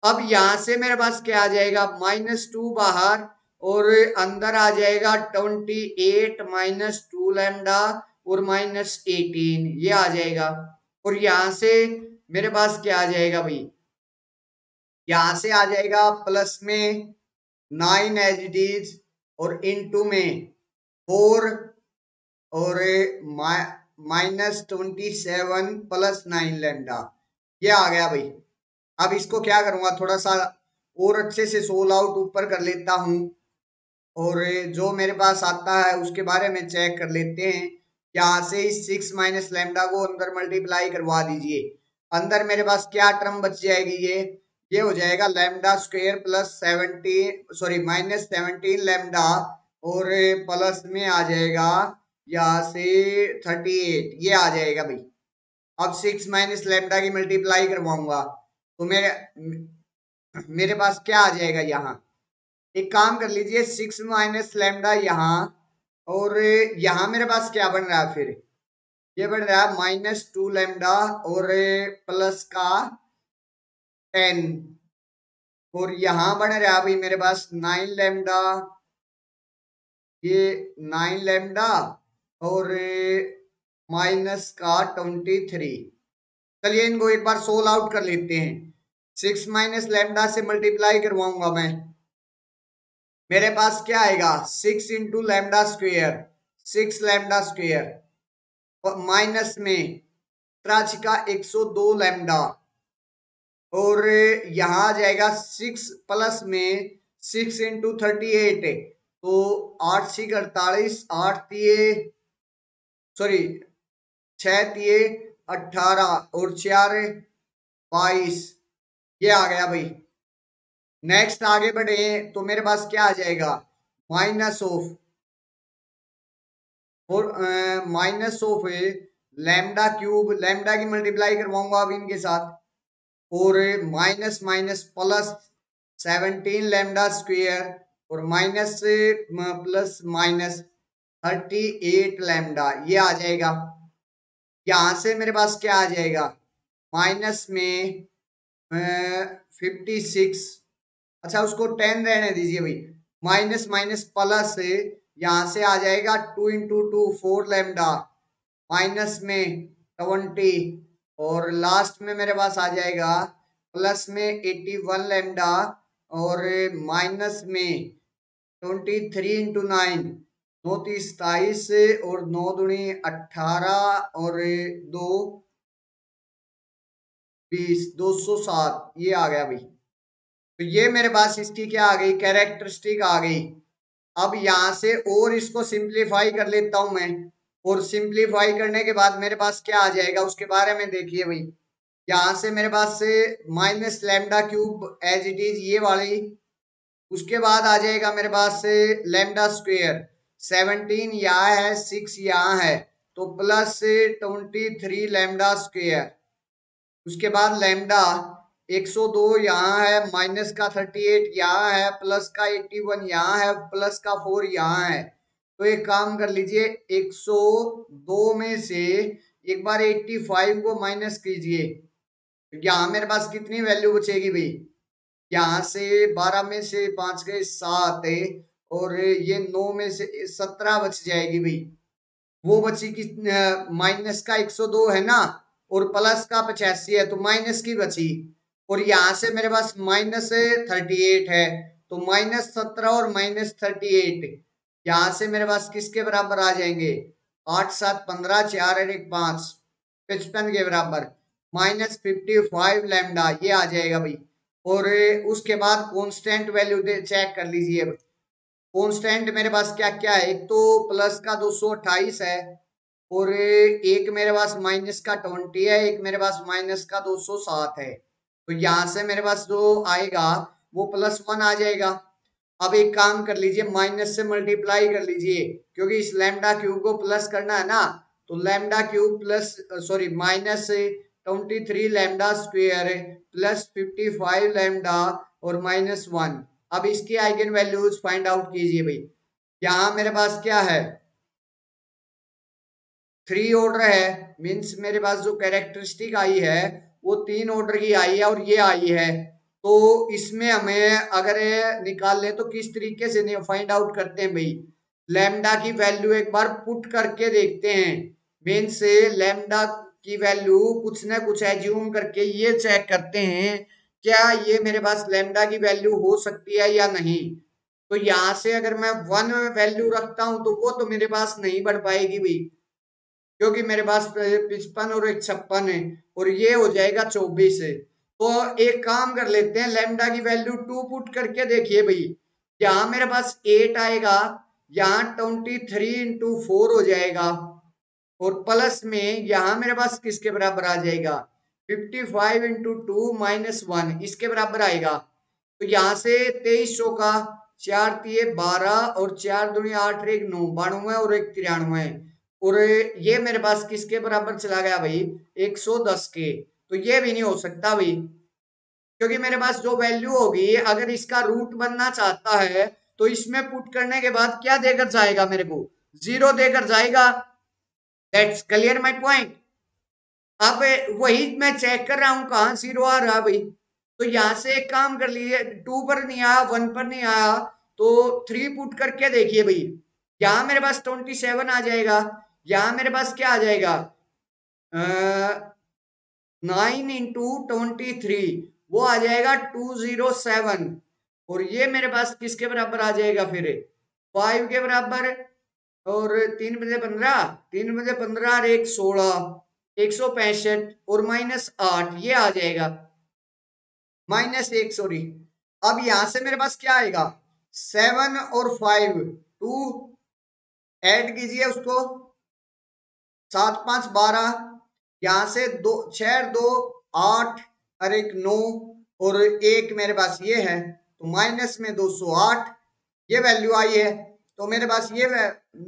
अब यहां से मेरे पास क्या आ जाएगा -2 बाहर और अंदर आ जाएगा 28 माइनस 2 लैम्डा और -18 ये आ जाएगा। और यहां से मेरे पास क्या आ जाएगा भाई, यहां से आ जाएगा प्लस में 9 एज इट इज और इनटू में 4 और -27 प्लस 9 लैम्डा ये आ गया भाई। अब इसको क्या करूंगा थोड़ा सा और अच्छे से सोल आउट ऊपर कर लेता हूं और जो मेरे पास आता है उसके बारे में चेक कर लेते हैं। यहाँ से इस 6 माइनस लैम्डा को अंदर मल्टीप्लाई करवा दीजिए, अंदर मेरे पास क्या टर्म बच जाएगी, ये हो जाएगा lambda square plus 17 sorry -17 lambda और प्लस में आ जाएगा यहाँ से 38 ये आ जाएगा भाई। अब 6 माइनस लैम्डा की मल्टीप्लाई करवाऊंगा तो मेरे पास क्या आ जाएगा, यहाँ एक काम कर लीजिए 6 माइनस लैम्डा यहाँ और यहाँ मेरे पास क्या बन रहा है फिर, ये बन रहा है -2 लैम्डा और प्लस का 10 और यहाँ बन रहा है अभी मेरे पास 9 लैम्डा, ये 9 लैम्डा और माइनस का 23। चलिए इनको एक बार सोल आउट कर लेते हैं। 6 माइनस लैम्डा से मल्टीप्लाई करवाऊंगा मैं, मेरे पास क्या आएगा 6 into lambda square 6 lambda square minus में त्राचिका 102 लैम्डा और यहाँ आ जाएगा 6 प्लस में 6 इंटू 38 तो 8 6 48 8 तिये सॉरी 6 तिये 18 और 4 22 ये आ गया भाई। नेक्स्ट आगे बढ़े तो मेरे पास क्या आ जाएगा माइनस ऑफ और minus of lambda cube, lambda की मल्टीप्लाई करवाऊंगा अब इनके साथ और minus minus plus 17 lambda square और माइनस प्लस माइनस 38 लैम्डा ये आ जाएगा। यहां से मेरे पास क्या आ जाएगा माइनस में 56, अच्छा उसको 10 रहने दीजिए भाई, माइनस माइनस प्लस यहाँ से आ जाएगा 2 इंटू 2 4 लैम्डा माइनस में 20 और लास्ट में मेरे पास आ जाएगा प्लस में 81 लैम्डा और माइनस में 23 इंटू 9 9 30 27 और 9 दूनी 18 और 2 20 207 ये आ गया भाई। तो ये मेरे पास इसकी क्या आ गई कैरेक्टरिस्टिक आ गई। अब यहां से और इसको सिंप्लीफाई कर लेता हूं मैं, और सिंप्लीफाई करने के बाद मेरे पास क्या आ जाएगा उसके बारे में देखिए भाई। यहाँ से मेरे पास से minus lambda cube as it is ये वाली, उसके बाद आ जाएगा मेरे पास से लैम्डा स्क्वेयर 17 यहाँ है 6 यहाँ है तो प्लस 23 लैम्डा स्क्वेयर। उसके बाद लैम्डा 102 यहाँ है माइनस का 38 यहाँ है प्लस का 81 यहाँ है प्लस का 4 यहाँ है। तो एक काम कर लीजिए 102 में से एक बार 85 को माइनस कीजिए, यहाँ मेरे पास कितनी वैल्यू बचेगी भाई। यहाँ से 12 में से 5 गए 7 और ये 9 में से 17 बच जाएगी भाई। वो बची कि माइनस का 102 है ना और प्लस का 85 है तो माइनस की बची। और यहाँ से मेरे पास माइनस 38 है तो माइनस 17 और माइनस 38 यहाँ से मेरे पास किसके बराबर आ जाएंगे, 8 7 15 4 और 1 5 55 के बराबर माइनस 55 लैम्डा ये आ जाएगा भाई। और उसके बाद कांस्टेंट वैल्यू चेक कर लीजिए। कांस्टेंट मेरे पास क्या क्या है, एक तो प्लस का 228 है और एक मेरे पास माइनस का 20 है, एक मेरे पास माइनस का 207 है। तो यहाँ से मेरे पास जो आएगा वो +1 आ जाएगा। अब एक काम कर लीजिए माइनस से मल्टीप्लाई कर लीजिए क्योंकि इस लैम्डा क्यूब को प्लस करना है ना। तो lambda cube plus sorry minus 23 lambda square plus 55 lambda और -1। अब इसकी आइगन वैल्यूज फाइंड आउट कीजिए भाई। यहाँ मेरे पास क्या है, 3 ऑर्डर है, मीन्स मेरे पास जो कैरेक्टरिस्टिक आई है वो 3 ऑर्डर की आई है और ये आई है। तो इसमें हमें अगर निकाल ले तो किस तरीके से फाइंड आउट करते हैं भाई, लैम्डा की वैल्यू एक बार पुट करके देखते हैं। मीन्स से लैम्डा की वैल्यू कुछ ना कुछ एज्यूम करके ये चेक करते हैं क्या ये मेरे पास लैम्डा की वैल्यू हो सकती है या नहीं। तो यहाँ से अगर मैं 1 वैल्यू रखता हूं तो वो तो मेरे पास नहीं बढ़ पाएगी भाई क्योंकि मेरे पास 55 और एक 56 है और ये हो जाएगा 24 है। तो एक काम कर लेते हैं लैम्डा की वैल्यू 2 पुट करके देखिए भाई। यहाँ मेरे पास 8 आएगा, यहाँ 23 इंटू 4 हो जाएगा और प्लस में यहाँ मेरे पास किसके बराबर आ जाएगा 55 इंटू 2 -1 इसके बराबर आएगा। तो यहाँ से 2300 का 4 तिये 12 और 4 दूनी 8 एक 9 92 और एक 93 और ये मेरे पास किसके बराबर चला गया भाई 110 के। तो ये भी नहीं हो सकता भाई क्योंकि मेरे पास जो वैल्यू होगी अगर इसका रूट बनना चाहता है तो इसमें पुट करने के बाद क्या देकर जाएगा, मेरे को 0 देकर जाएगा। That's clear my point. अब वही मैं चेक कर रहा हूं कहां 0 आ रहा भाई। तो यहां से एक काम कर लीजिए 2 पर नहीं आया 1 पर नहीं आया तो 3 पुट करके देखिए भाई। यहां मेरे पास 27 आ जाएगा, यहां मेरे पास क्या आ जाएगा 9 इंटू 23 वो आ जाएगा 207 और ये मेरे पास किसके बराबर आ जाएगा फिर 5 के बराबर और 3 बजे 15 3 बजे 15 और 1 16 165 और -8 ये आ जाएगा -1 सॉरी। अब यहां से मेरे पास क्या आएगा 7 और 5 2 ऐड कीजिए उसको 7 5 12 यहाँ से 2 6 2 8 और एक 9 और एक मेरे पास ये है तो माइनस में 208 ये वैल्यू आई है। तो मेरे पास ये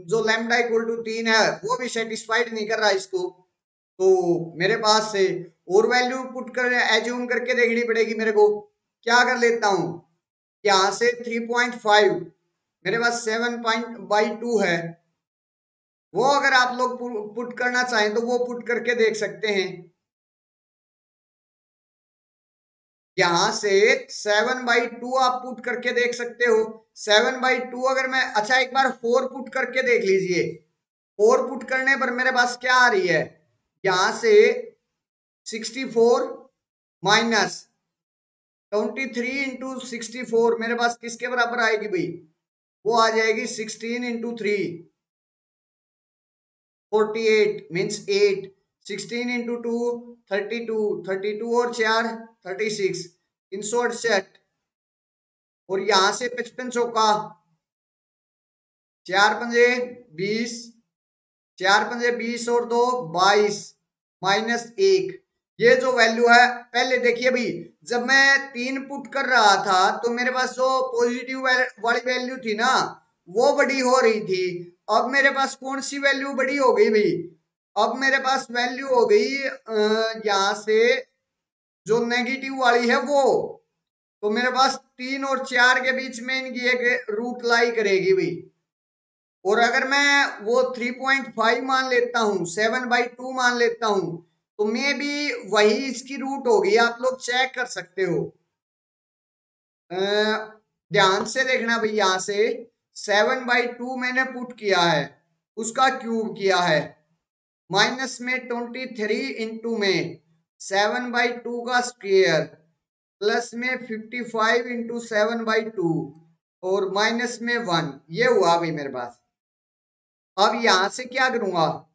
जो लैम्डा इक्वल टू 3 है वो भी सेटिस्फाइड नहीं कर रहा इसको। तो मेरे पास से और वैल्यू पुट कर एज्यूम करके देखनी पड़ेगी मेरे को। क्या कर लेता हूँ यहाँ से 3.5 मेरे पास 7/2 है, वो अगर आप लोग पुट करना चाहें तो वो पुट करके देख सकते हैं। यहां से 7/2 आप पुट करके देख सकते हो। 7/2 अगर मैं अच्छा एक बार 4 पुट करके देख लीजिए। 4 पुट करने पर मेरे पास क्या आ रही है यहां से 64 माइनस 23 इंटू 64 मेरे पास किसके बराबर आएगी भाई, वो आ जाएगी 16 इंटू 3 48 मीन्स 8 16 इंटू 2 32 32 और 4 36 368 और यहां से 55 चौका 4 पंजे 20 4 पंजे 20 और 2 22 -1। ये जो वैल्यू है, पहले देखिए भाई, जब मैं 3 पुट कर रहा था तो मेरे पास जो पॉजिटिव वाली वैल्यू थी ना, वो बड़ी हो रही थी। अब मेरे पास कौन सी वैल्यू बड़ी हो गई भाई? अब मेरे पास वैल्यू हो गई यहां से जो नेगेटिव वाली है वो। तो मेरे पास 3 और 4 के बीच में इनकी एक रूट लाई करेगी भाई। और अगर मैं वो 3.5 मान लेता हूँ, 7/2 मान लेता हूँ, तो मे भी वही इसकी रूट होगी। आप लोग चेक कर सकते हो। ध्यान से देखना भाई, यहां से 7/2 मैंने पुट किया है, उसका क्यूब किया है, माइनस में 23 इंटू में 7/2 का स्क्वेयर, प्लस में 55 इंटू 7/2 और माइनस में 1। ये हुआ भाई मेरे पास। अब यहां से क्या करूंगा,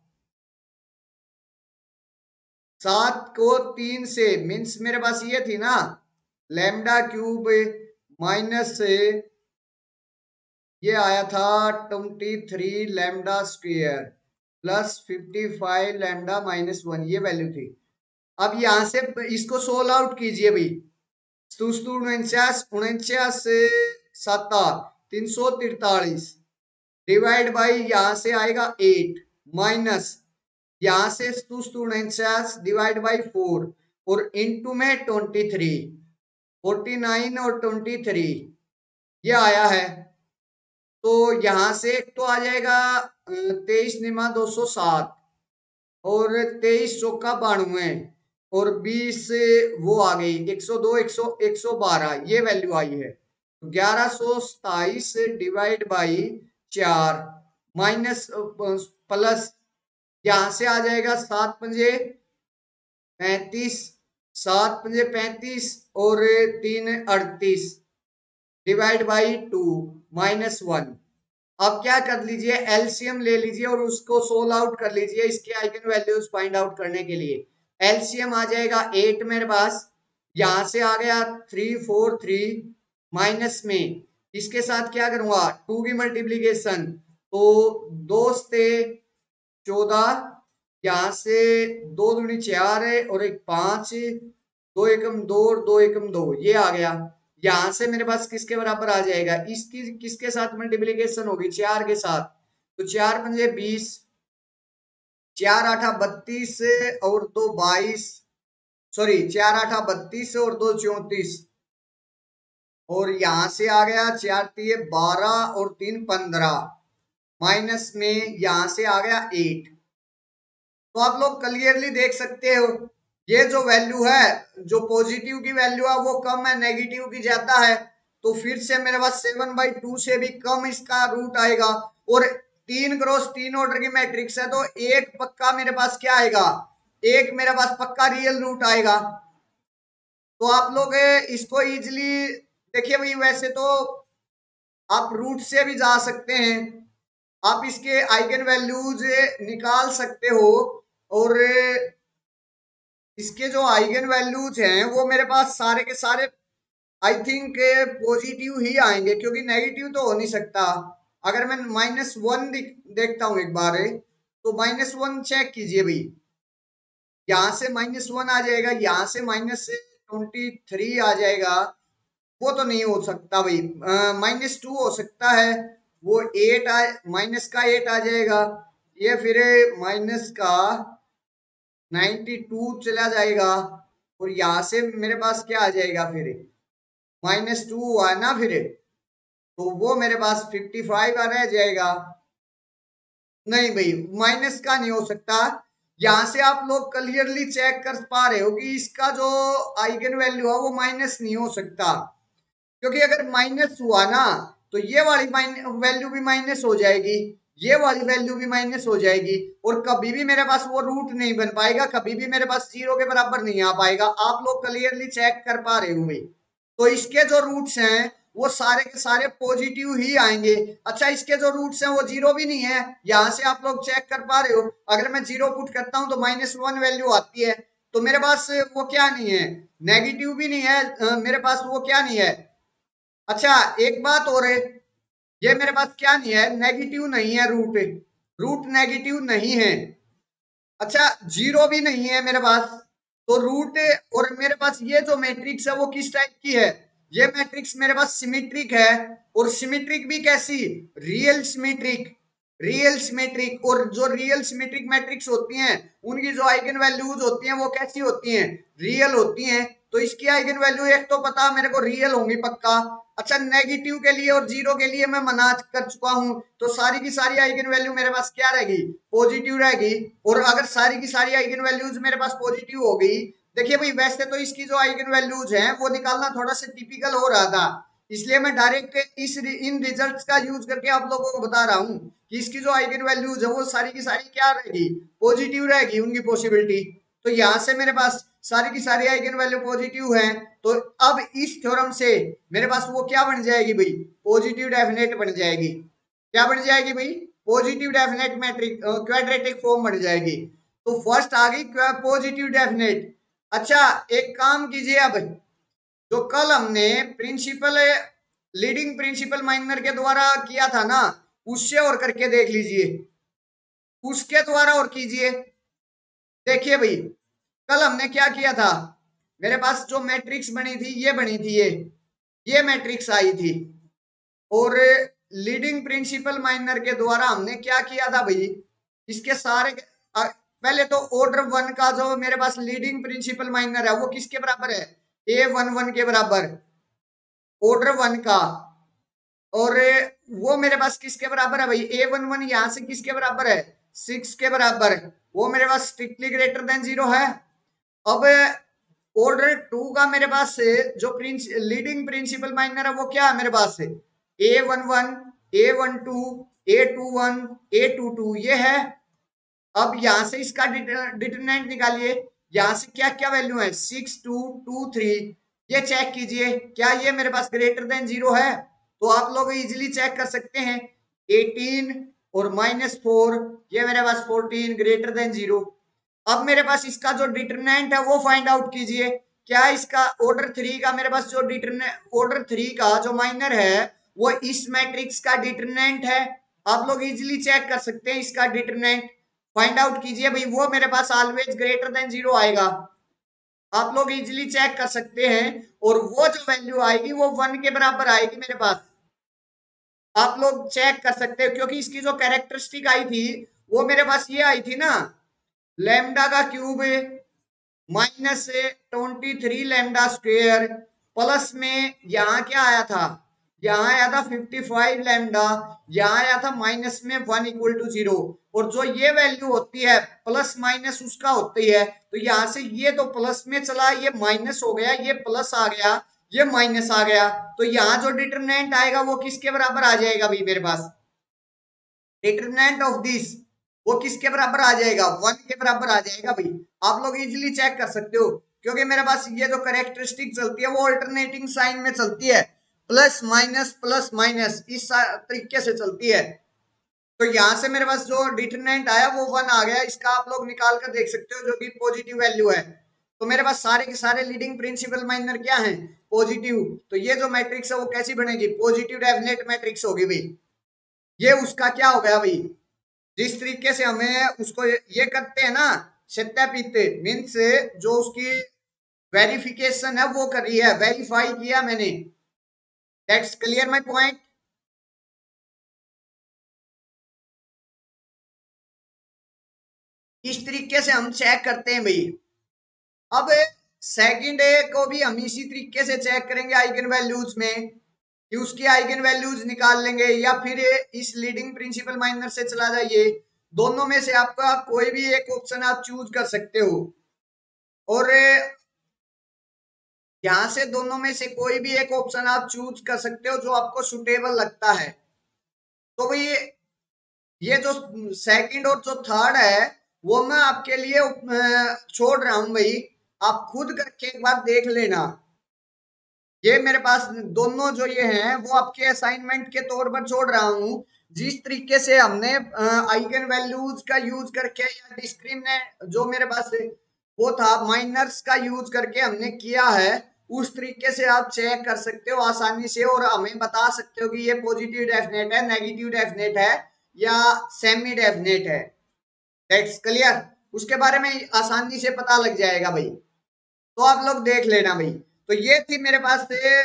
7 को 3 से, मीन्स मेरे पास ये थी ना लैम्डा क्यूब माइनस से ये आया था 23 लैम्डा स्क्वेयर प्लस 55 लैम्डा -1, ये वैल्यू थी। अब यहां से इसको सोल्व आउट कीजिए भाई। 49 7 343 डिवाइड बाई यहाँ से आएगा 8 माइनस यहाँ से 49 डिवाइड बाई 4 और इनटू में 23 49 और 23 ये आया है। तो यहां से एक तो आ जाएगा 23 निमा 207 और 23 चौका 92 और 20 वो आ गई 102 112, ये वैल्यू आई है। 1127 डिवाइड बाई 4 माइनस प्लस यहां से आ जाएगा 7 पंजे 35 7 पंजे 35 और 3 38 डिवाइड बाई 2 -1। अब क्या कर लीजिए, एलसीएम ले लीजिए और उसको सोल्व आउट कर लीजिए इसके आइगन वैल्यूज फाइंड आउट करने के लिए। एलसीएम आ जाएगा 8 मेरे पास, यहां से आ गया 343 माइनस में इसके साथ क्या करूंगा 2 की मल्टीप्लीकेशन, तो 2 से 14, यहां से 2 दूनी 4 है और एक 5, 2 एकम 2 और 2 एकम 2, ये आ गया। यहां से मेरे पास किसके बराबर आ जाएगा, इसकी किसके साथ मल्टीप्लीकेशन होगी 4 के साथ, तो 4 पंजे 20, 4 आठा 32 और 2 22, सॉरी 4 आठा 32 और 2 34 और यहां से आ गया 4 3 12 और 3 15 माइनस में यहां से आ गया 8। तो आप लोग क्लियरली देख सकते हो ये जो वैल्यू है, जो पॉजिटिव की वैल्यू है वो कम है, नेगेटिव की ज्यादा है। तो फिर से मेरे पास 7/2 से भी कम इसका रूट आएगा। और 3x3 ऑर्डर की मैट्रिक्स है तो एक पक्का मेरे पास क्या आएगा, एक मेरे पास पक्का रियल रूट आएगा। तो आप लोग इसको इजिली देखिए भाई, वैसे तो आप रूट से भी जा सकते हैं, आप इसके आइगन वैल्यूज निकाल सकते हो। और इसके जो आइगन वैल्यूज हैं वो मेरे पास सारे के सारे आई थिंक पॉजिटिव ही आएंगे, क्योंकि नेगेटिव तो हो नहीं सकता। अगर मैं -1 देखता हूं एक बार, तो -1 चेक कीजिए भाई, यहां से -1 आ जाएगा, यहां से -23 आ जाएगा, वो तो नहीं हो सकता भाई। -2 हो सकता है, वो 8 माइनस का 8 आ जाएगा, ये फिर माइनस का 92 चला जाएगा और यहां से मेरे पास क्या आ जाएगा फिर -2 हुआ ना फिर, तो वो मेरे पास 55 आ रह जाएगा। नहीं भाई, माइनस का नहीं हो सकता। यहां से आप लोग क्लियरली चेक कर पा रहे हो कि इसका जो आइगन वैल्यू है वो माइनस नहीं हो सकता, क्योंकि अगर माइनस हुआ ना तो ये वाली वैल्यू भी माइनस हो जाएगी, ये वाली वैल्यू भी माइनस हो जाएगी और कभी भी मेरे पास वो रूट नहीं बन पाएगा, कभी भी मेरे पास 0 के बराबर नहीं आ पाएगा। आप लोग क्लियरली चेक कर पा रहे हो भाई। तो इसके जो रूट्स हैं वो सारे के सारे पॉजिटिव ही आएंगे। अच्छा, इसके जो रूट्स हैं वो 0 भी नहीं है, यहां से आप लोग चेक कर पा रहे हो, अगर मैं 0 पुट करता हूं तो -1 वैल्यू आती है। तो मेरे पास वो क्या नहीं है, नेगेटिव भी नहीं है, मेरे पास वो क्या नहीं है। अच्छा, एक बात और है, ये मेरे पास क्या नहीं है, नेगेटिव नहीं है रूट, रूट नेगेटिव नहीं है। अच्छा, जीरो भी नहीं है मेरे पास, तो रूट, और मेरे पास ये जो मैट्रिक्स है वो किस टाइप की है, ये मैट्रिक्स मेरे पास सिमेट्रिक है। और सिमेट्रिक भी कैसी, रियल सिमेट्रिक, रियल सिमेट्रिक। और जो रियल सिमेट्रिक मैट्रिक्स होती हैं उनकी जो आइगन वैल्यूज होती हैं वो कैसी होती हैं, रियल होती हैं। तो इसकी आइगन वैल्यू एक तो पता मेरे को रियल होंगी पक्का। अच्छा, नेगेटिव के लिए और जीरो के लिए मैं मना कर चुका हूं, तो सारी की सारी आइगन वैल्यू मेरे पास क्या रहेगी, पॉजिटिव रहेगी। और अगर सारी की सारी आइगन वैल्यूज मेरे पास पॉजिटिव हो गई, देखिए भाई वैसे तो इसकी जो आइगन वैल्यूज हैं वो निकालना थोड़ा सा टिपिकल हो रहा था, इसलिए मैं डायरेक्ट इन रिजल्ट्स का यूज करके आप लोगों को बता रहा हूँ कि इसकी जो आइगन वैल्यूज है वो सारी की सारी क्या रहेगी, पॉजिटिव रहेगी उनकी पॉसिबिलिटी। तो यहाँ से मेरे पास सारी की सारी आइगन वैल्यू पॉजिटिव है। तो अब इस थ्योरम से मेरे पास वो क्या बन जाएगी भाई, पॉजिटिव डेफिनेट बन जाएगी। क्या बन जाएगी भाई, positive definite matrix quadratic form बन जाएगी। तो फर्स्ट आ गई पॉजिटिव डेफिनेट। अच्छा, एक काम कीजिए, अब जो कल हमने प्रिंसिपल लीडिंग प्रिंसिपल माइनर के द्वारा किया था ना, उससे और करके देख लीजिए, उसके द्वारा और कीजिए। देखिए भाई, कल हमने क्या किया था, मेरे पास जो मैट्रिक्स बनी थी ये बनी थी, ये मैट्रिक्स आई थी। और लीडिंग प्रिंसिपल माइनर के द्वारा हमने क्या किया था भाई, इसके सारे पहले तो ऑर्डर वन का जो मेरे पास लीडिंग प्रिंसिपल माइनर है वो किसके बराबर है, A11 के बराबर, ऑर्डर वन का। और वो मेरे पास किसके बराबर है भाई, A11 यहां से किसके बराबर है, 6 के बराबर। वो मेरे पास स्ट्रिक्टली ग्रेटर देन 0 है। अब ऑर्डर टू का मेरे पास से जो लीडिंग प्रिंसिपल माइनर है वो क्या है मेरे पास से, A11, A12, A21, A22 ये है। अब यहां से इसका डिटरमिनेंट निकालिए, यहां से क्या क्या वैल्यू है, 6, 2, 2, 3। ये चेक कीजिए क्या ये मेरे पास ग्रेटर देन 0 है, तो आप लोग इजीली चेक कर सकते हैं। 18 और -4, ये मेरे पास 14 ग्रेटर देन 0। अब मेरे पास इसका जो डिटरमिनेंट है वो फाइंड आउट कीजिए, क्या इसका ऑर्डर 3 का मेरे पास जो डिटरमिनेंट, ऑर्डर 3 का जो माइनर है वो इस मैट्रिक्स का डिटरमिनेंट है। आप लोग इजीली चेक कर सकते हैं इसका डिटरमिनेंट, फाइंड आउट कीजिए भाई, वो मेरे पास ऑलवेज ग्रेटर देन 0 आएगा। आप लोग इजीली चेक कर सकते हैं, और वो जो वैल्यू आएगी वो 1 के बराबर आएगी मेरे पास। आप लोग चेक कर सकते हो क्योंकि इसकी जो कैरेक्टरिस्टिक आई थी वो मेरे पास ये आई थी ना, लैम्डा का क्यूब -23 लैम्डा स्क्वेयर, प्लस में यहाँ क्या आया था, यहाँ आया था 55 लैम्डा, यहाँ आया था माइनस में 1 इक्वल टू 0। और जो ये वैल्यू होती है प्लस माइनस उसका होती है, तो यहाँ से ये तो प्लस में चला, ये माइनस हो गया, ये प्लस आ गया, ये माइनस आ गया। तो यहाँ जो डिटरमिनेंट आएगा वो किसके बराबर आ जाएगा भाई मेरे पास, डिटरमिनेंट ऑफ दिस वो किसके बराबर आ जाएगा, 1 के बराबर आ जाएगा भाई। आप लोग इजीली चेक कर सकते हो क्योंकि मेरे पास ये जो कैरेक्टरिस्टिक चलती है वो अल्टरनेटिंग साइन में चलती है, प्लस माइनस इस तरीके से चलती है। तो यहाँ से मेरे पास जो डिटरमिनेंट आया वो 1 आ गया, इसका आप लोग निकाल कर देख सकते हो जो कि पॉजिटिव वैल्यू है। तो मेरे पास सारे के सारे लीडिंग प्रिंसिपल माइनर क्या है, पॉजिटिव। तो ये जो मैट्रिक्स है वो कैसी बनेगी, पॉजिटिव डेफिनेट मैट्रिक्स होगी भाई। ये उसका क्या हो गया भाई, जिस तरीके से हमें उसको ये करते हैं ना, सत्यापित मीन्स जो उसकी वेरिफिकेशन है वो करी है, वेरीफाई किया मैंने। That's clear my point. इस तरीके से हम चेक करते हैं भाई। अब सेकंड को भी हम इसी तरीके से चेक करेंगे आइगन वैल्यूज में, कि उसकी आइगन वैल्यूज निकाल लेंगे, या फिर इस लीडिंग प्रिंसिपल माइनर से चला जाइए। दोनों में से आपका कोई भी एक ऑप्शन आप चूज कर सकते हो, और यहाँ से दोनों में से कोई भी एक ऑप्शन आप चूज कर सकते हो जो आपको सुटेबल लगता है। तो भाई ये जो सेकंड और जो थर्ड है वो मैं आपके लिए छोड़ रहा हूं भाई, आप खुद करके एक बार देख लेना। ये मेरे पास दोनों जो ये हैं वो आपके असाइनमेंट के तौर पर छोड़ रहा हूँ। जिस तरीके से हमने आइगन वैल्यूज का यूज करके या डिस्क्रिमिनेंट जो मेरे पास वो था माइनर्स का यूज करके हमने किया है, उस तरीके से आप चेक कर सकते हो आसानी से, और हमें बता सकते हो कि ये पॉजिटिव डेफिनेट है, नेगेटिव डेफिनेट है, या सेमी डेफिनेट है। That's clear. उसके बारे में आसानी से पता लग जाएगा भाई, तो आप लोग देख लेना भाई। तो ये थी मेरे पास से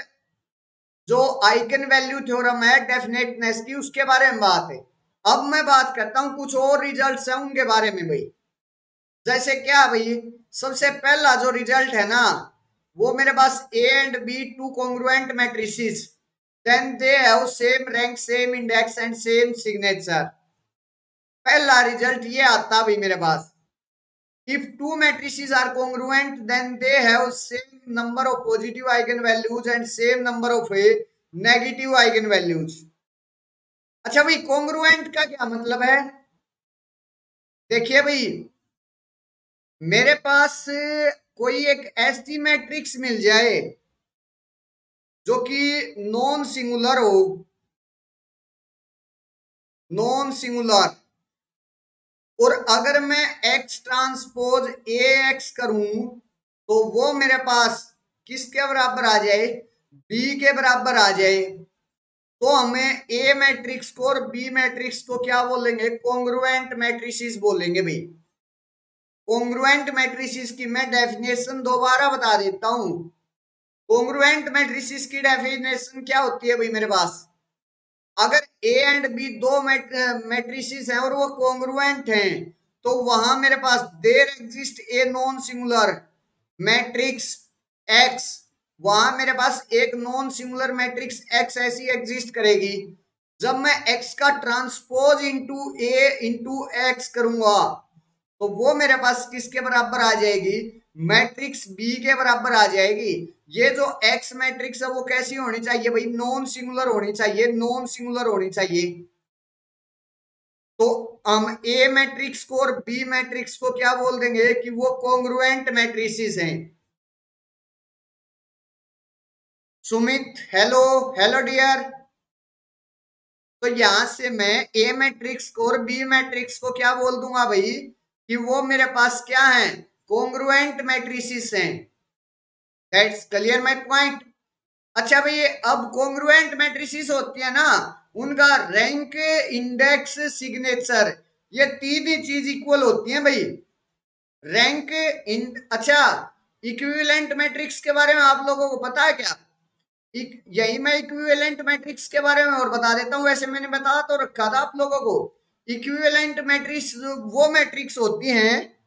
जो आइगन वैल्यू थ्योरम है डेफिनेटनेस की, उसके बारे में बात है। अब मैं बात करता हूं कुछ और रिजल्ट्स हैं उनके बारे में भाई। जैसे क्या भाई, सबसे पहला जो रिजल्ट है ना, वो मेरे पास A and B two congruent matrices, then they have same rank, same index and same signature. पहला रिजल्ट ये आता भाई मेरे पास, if two matrices are congruent then they have same number of positive eigenvalues and same number of negative eigenvalues। अच्छा भाई, congruent का क्या मतलब है? देखिए भाई, मेरे पास कोई एक ऐसी मैट्रिक्स मिल जाए जो कि नॉन सिंगुलर हो, नॉन सिंगुलर, और अगर मैं एक्स ट्रांसपोज ए एक्स करूं तो वो मेरे पास किसके बराबर आ जाए? बी के बराबर आ जाए। तो हमें ए मैट्रिक्स को और बी मैट्रिक्स को क्या बोलेंगे? कॉन्ग्रुएंट मैट्रिसेस बोलेंगे भाई। कॉन्ग्रुएंट मैट्रिसेस की मैं डेफिनेशन दोबारा बता देता हूं। कॉन्ग्रुएंट मैट्रिसेस की डेफिनेशन क्या होती है भाई मेरे पास? अगर ए एंड बी दो मैट्रिसेस हैं और वो कॉन्ग्रुएंट हैं, तो वहां मेरे पास there exist a non singular matrix X, वहां मेरे पास एक नॉन सिंगुलर मैट्रिक्स एक्स ऐसी एग्जिस्ट करेगी। जब मैं एक्स का transpose into A into X करूंगा तो वो मेरे पास किसके बराबर आ जाएगी? मैट्रिक्स बी के बराबर आ जाएगी। ये जो एक्स मैट्रिक्स है वो कैसी होनी चाहिए भाई? नॉन सिंगुलर होनी चाहिए, नॉन सिंगुलर होनी चाहिए। तो हम ए मैट्रिक्स को और बी मैट्रिक्स को क्या बोल देंगे? कि वो कॉन्ग्रुएंट मैट्रिसेस हैं। Sumit, hello, hello dear. तो यहां से मैं ए मैट्रिक्स को और बी मैट्रिक्स को क्या बोल दूंगा भाई? कि वो मेरे पास क्या है? कॉन्ग्रुएंट मैट्रिसेस हैं। That's clear my point. अच्छा भाई, अब कॉन्ग्रुएंट मैट्रिसेस होती है ना, उनका रैंक, इंडेक्स, सिग्नेचर, ये तीन ही चीज इक्वल होती हैं भाई। रैंक इन अच्छा, इक्विवेलेंट मैट्रिक्स के बारे में आप लोगों को पता है क्या? यही मैं इक्विवेलेंट मैट्रिक्स के बारे में और बता देता हूँ। वैसे मैंने बता तो रखा था आप लोगों को। इक्विवेलेंट मैट्रिक्स वो मैट्रिक्स होती हैं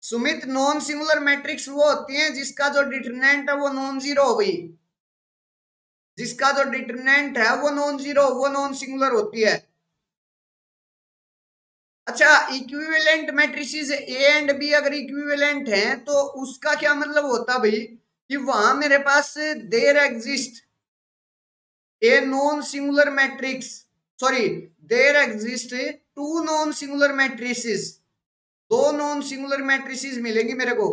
सुमित, नॉन सिंगुलर मैट्रिक्स वो होती हैं जिसका जो डिटरमिनेंट है वो नॉन जीरो हो भाई। जिसका जो डिटरमिनेंट है वो नॉन जीरो, वो नॉन सिंगुलर होती है। अच्छा, equivalent matrices A and B अगर इक्विवेलेंट हैं तो उसका क्या मतलब होता भाई? कि वहां मेरे पास there exist a non singular matrix, sorry, there exist two non singular matrices, दो नॉन सिंगुलर मैट्रिसेस मिलेंगी मेरे को।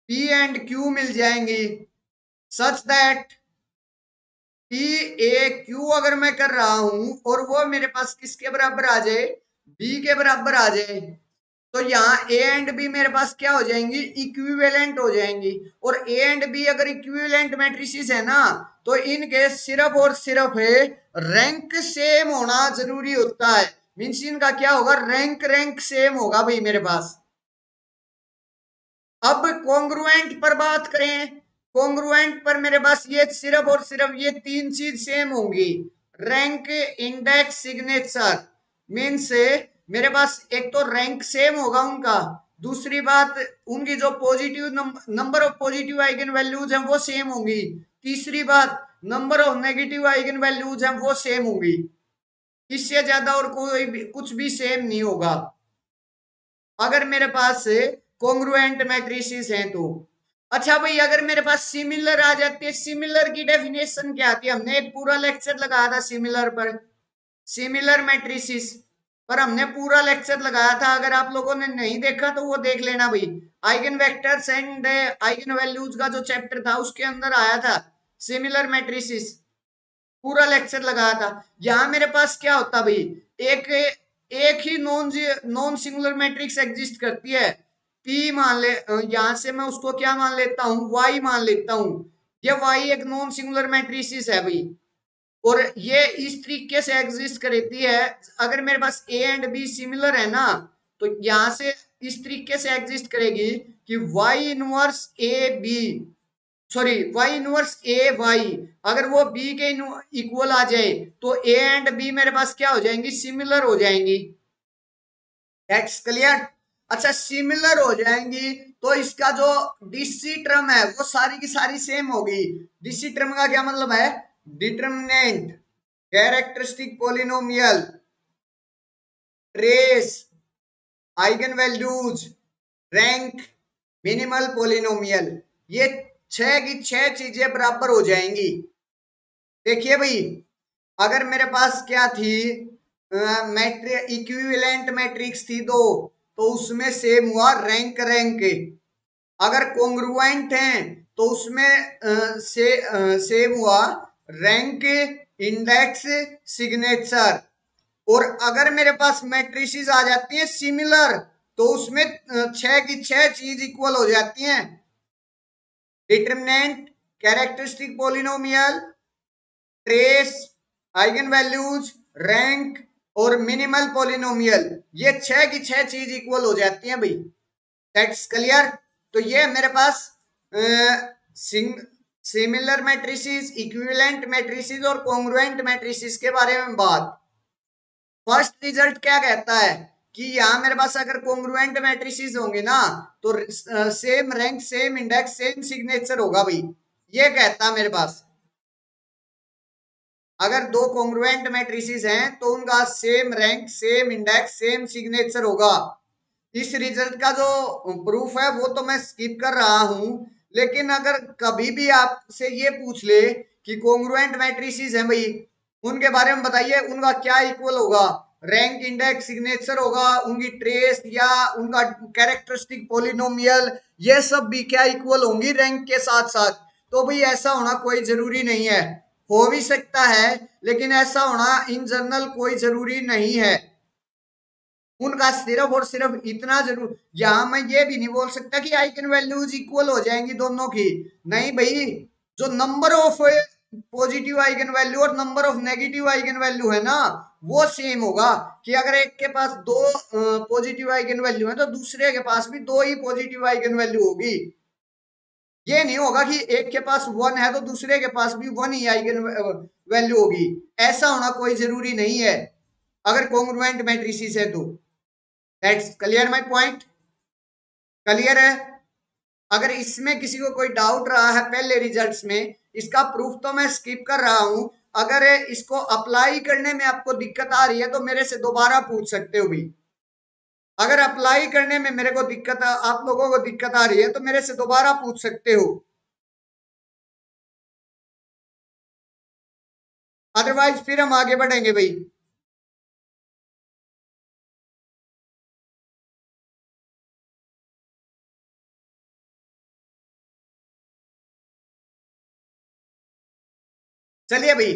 पी एंड क्यू मिल जाएंगी, such that P A Q अगर मैं कर रहा हूं और वो मेरे पास किसके बराबर आ जाए? बी के बराबर आ जाए, तो यहाँ ए एंड बी मेरे पास क्या हो जाएंगी? इक्विवेलेंट हो जाएंगी। और ए एंड बी अगर इक्विवेलेंट मैट्रिसेस है ना, तो इनके सिर्फ और सिर्फ है रैंक सेम होना जरूरी होता है। मीन्स इनका क्या होगा? रैंक रैंक सेम होगा भाई मेरे पास। अब कॉन्ग्रुएंट पर बात करें, कॉन्ग्रुएंट पर मेरे पास ये सिर्फ और सिर्फ ये तीन चीज सेम होंगी, रैंक, इंडेक्स, सिग्नेचर। मीन्स मेरे पास एक तो रैंक सेम होगा उनका, दूसरी बात उनकी जो positive number of positive eigen values हैं वो सेम होंगी, तीसरी बात number of negative eigen values हैं वो सेम होंगी। इससे ज्यादा और कोई भी कुछ भी सेम नहीं होगा अगर मेरे पास कॉन्ग्रुएंट मैट्रिसेस हैं तो। अच्छा भाई, अगर मेरे पास सिमिलर आ जाती है, सिमिलर की डेफिनेशन क्या आती है? हमने एक पूरा लेक्चर लगाया था सिमिलर पर, सिमिलर मैट्रिसेस पर हमने पूरा लेक्चर लगाया था। अगर आप लोगों ने नहीं देखा तो वो देख लेना भाई। Eigen vectors and eigen values का जो चैप्टर था उसके अंदर आया था सिमिलर मैट्रिसेस, पूरा लेक्चर लगाया था। यहां मेरे पास क्या होता भाई? एक एक ही non non singular matrix exist करती है, पी मान ले, यहां से मैं उसको क्या मान लेता हूं, वाई मान लेता हूं। ये वाई एक नॉन सिंगुलर मैट्रिसेस है भाई, और ये इस तरीके से एग्जिस्ट करती है। अगर मेरे पास ए एंड बी सिमिलर है ना, तो यहां से इस तरीके से एग्जिस्ट करेगी कि Y inverse A B, sorry Y inverse A Y, अगर वो बी के इक्वल आ जाए तो ए एंड बी मेरे पास क्या हो जाएंगी, सिमिलर हो जाएंगी। That's clear. अच्छा, सिमिलर हो जाएंगी तो इसका जो डीसी टर्म है वो सारी की सारी सेम होगी। डीसी टर्म का क्या मतलब है, determinant, characteristic polynomial, trace, eigen values, rank, minimal polynomial, ये छह की छह चीजें बराबर हो जाएंगी। देखिए भाई, अगर मेरे पास क्या थी, इक्विवेलेंट मैट्रिक्स थी दो, तो उसमें सेम हुआ रैंक रैंक। अगर कॉन्ग्रुएंट हैं तो उसमें सेम हुआ रैंक, इंडेक्स, सिग्नेचर। और अगर मेरे पास मैट्रिसेस आ जाती हैं सिमिलर, तो उसमें छह की छह चीज इक्वल हो जाती हैं। Determinant, characteristic polynomial, trace, eigen values, rank और मिनिमल पोलिनोमियल, ये छह की छह चीज इक्वल हो जाती हैं भाई। That's clear. तो ये मेरे पास सिमिलर मैट्रिसेस, इक्विवेलेंट मैट्रिसेस और कॉन्ग्रुएंट मैट्रिसेस के बारे में बात। फर्स्ट रिजल्ट क्या कहता है कि यहां मेरे पास अगर कॉन्ग्रुएंट मैट्रिसेस होंगे ना, तो same rank, same index, same signature होगा भाई। ये कहता है मेरे पास, अगर दो कॉन्ग्रुएंट मैट्रिसेस हैं तो उनका same rank, same index, same signature होगा। इस रिजल्ट का जो प्रूफ है वो तो मैं स्किप कर रहा हूं, लेकिन अगर कभी भी आपसे ये पूछ ले कि कॉन्ग्रुएंट मैट्रिसेस हैं भाई, उनके बारे में बताइए, उनका क्या इक्वल होगा, रैंक, इंडेक्स, सिग्नेचर होगा, उनकी ट्रेस या उनका कैरेक्टरिस्टिक पोलिनोमियल, ये सब भी क्या इक्वल होंगी रैंक के साथ साथ। तो भाई ऐसा होना कोई जरूरी नहीं है, हो भी सकता है, लेकिन ऐसा होना इन जनरल कोई जरूरी नहीं है। उनका सिर्फ और सिर्फ इतना जरूर, यहां मैं ये भी नहीं बोल सकता कि आइगन वैल्यूज इक्वल हो जाएंगी दोनों की, नहीं भाई। जो number of positive eigen value और number of negative eigen value है ना, वो सेम होगा। कि अगर एक के पास दो पॉजिटिव आइगन वैल्यू है तो दूसरे के पास भी दो ही पॉजिटिव आइगन वैल्यू होगी। ये नहीं होगा कि एक के पास वन है तो दूसरे के पास भी वन ही आइगन वैल्यू होगी, ऐसा होना कोई जरूरी नहीं है अगर कॉन्ग्रुएंट मैट्रिसेस है तो। That's clear my point. Clear है। अगर इसमें किसी को कोई डाउट रहा है पहले रिजल्ट्स में, इसका प्रूफ तो मैं स्किप कर रहा हूं। अगर इसको अप्लाई करने में आपको दिक्कत आ रही है तो मेरे से दोबारा पूछ सकते हो भी। अगर अप्लाई करने में मेरे को दिक्कत, आप लोगों को दिक्कत आ रही है तो मेरे से दोबारा पूछ सकते हो, अदरवाइज फिर हम आगे बढ़ेंगे भाई। चलिए भाई,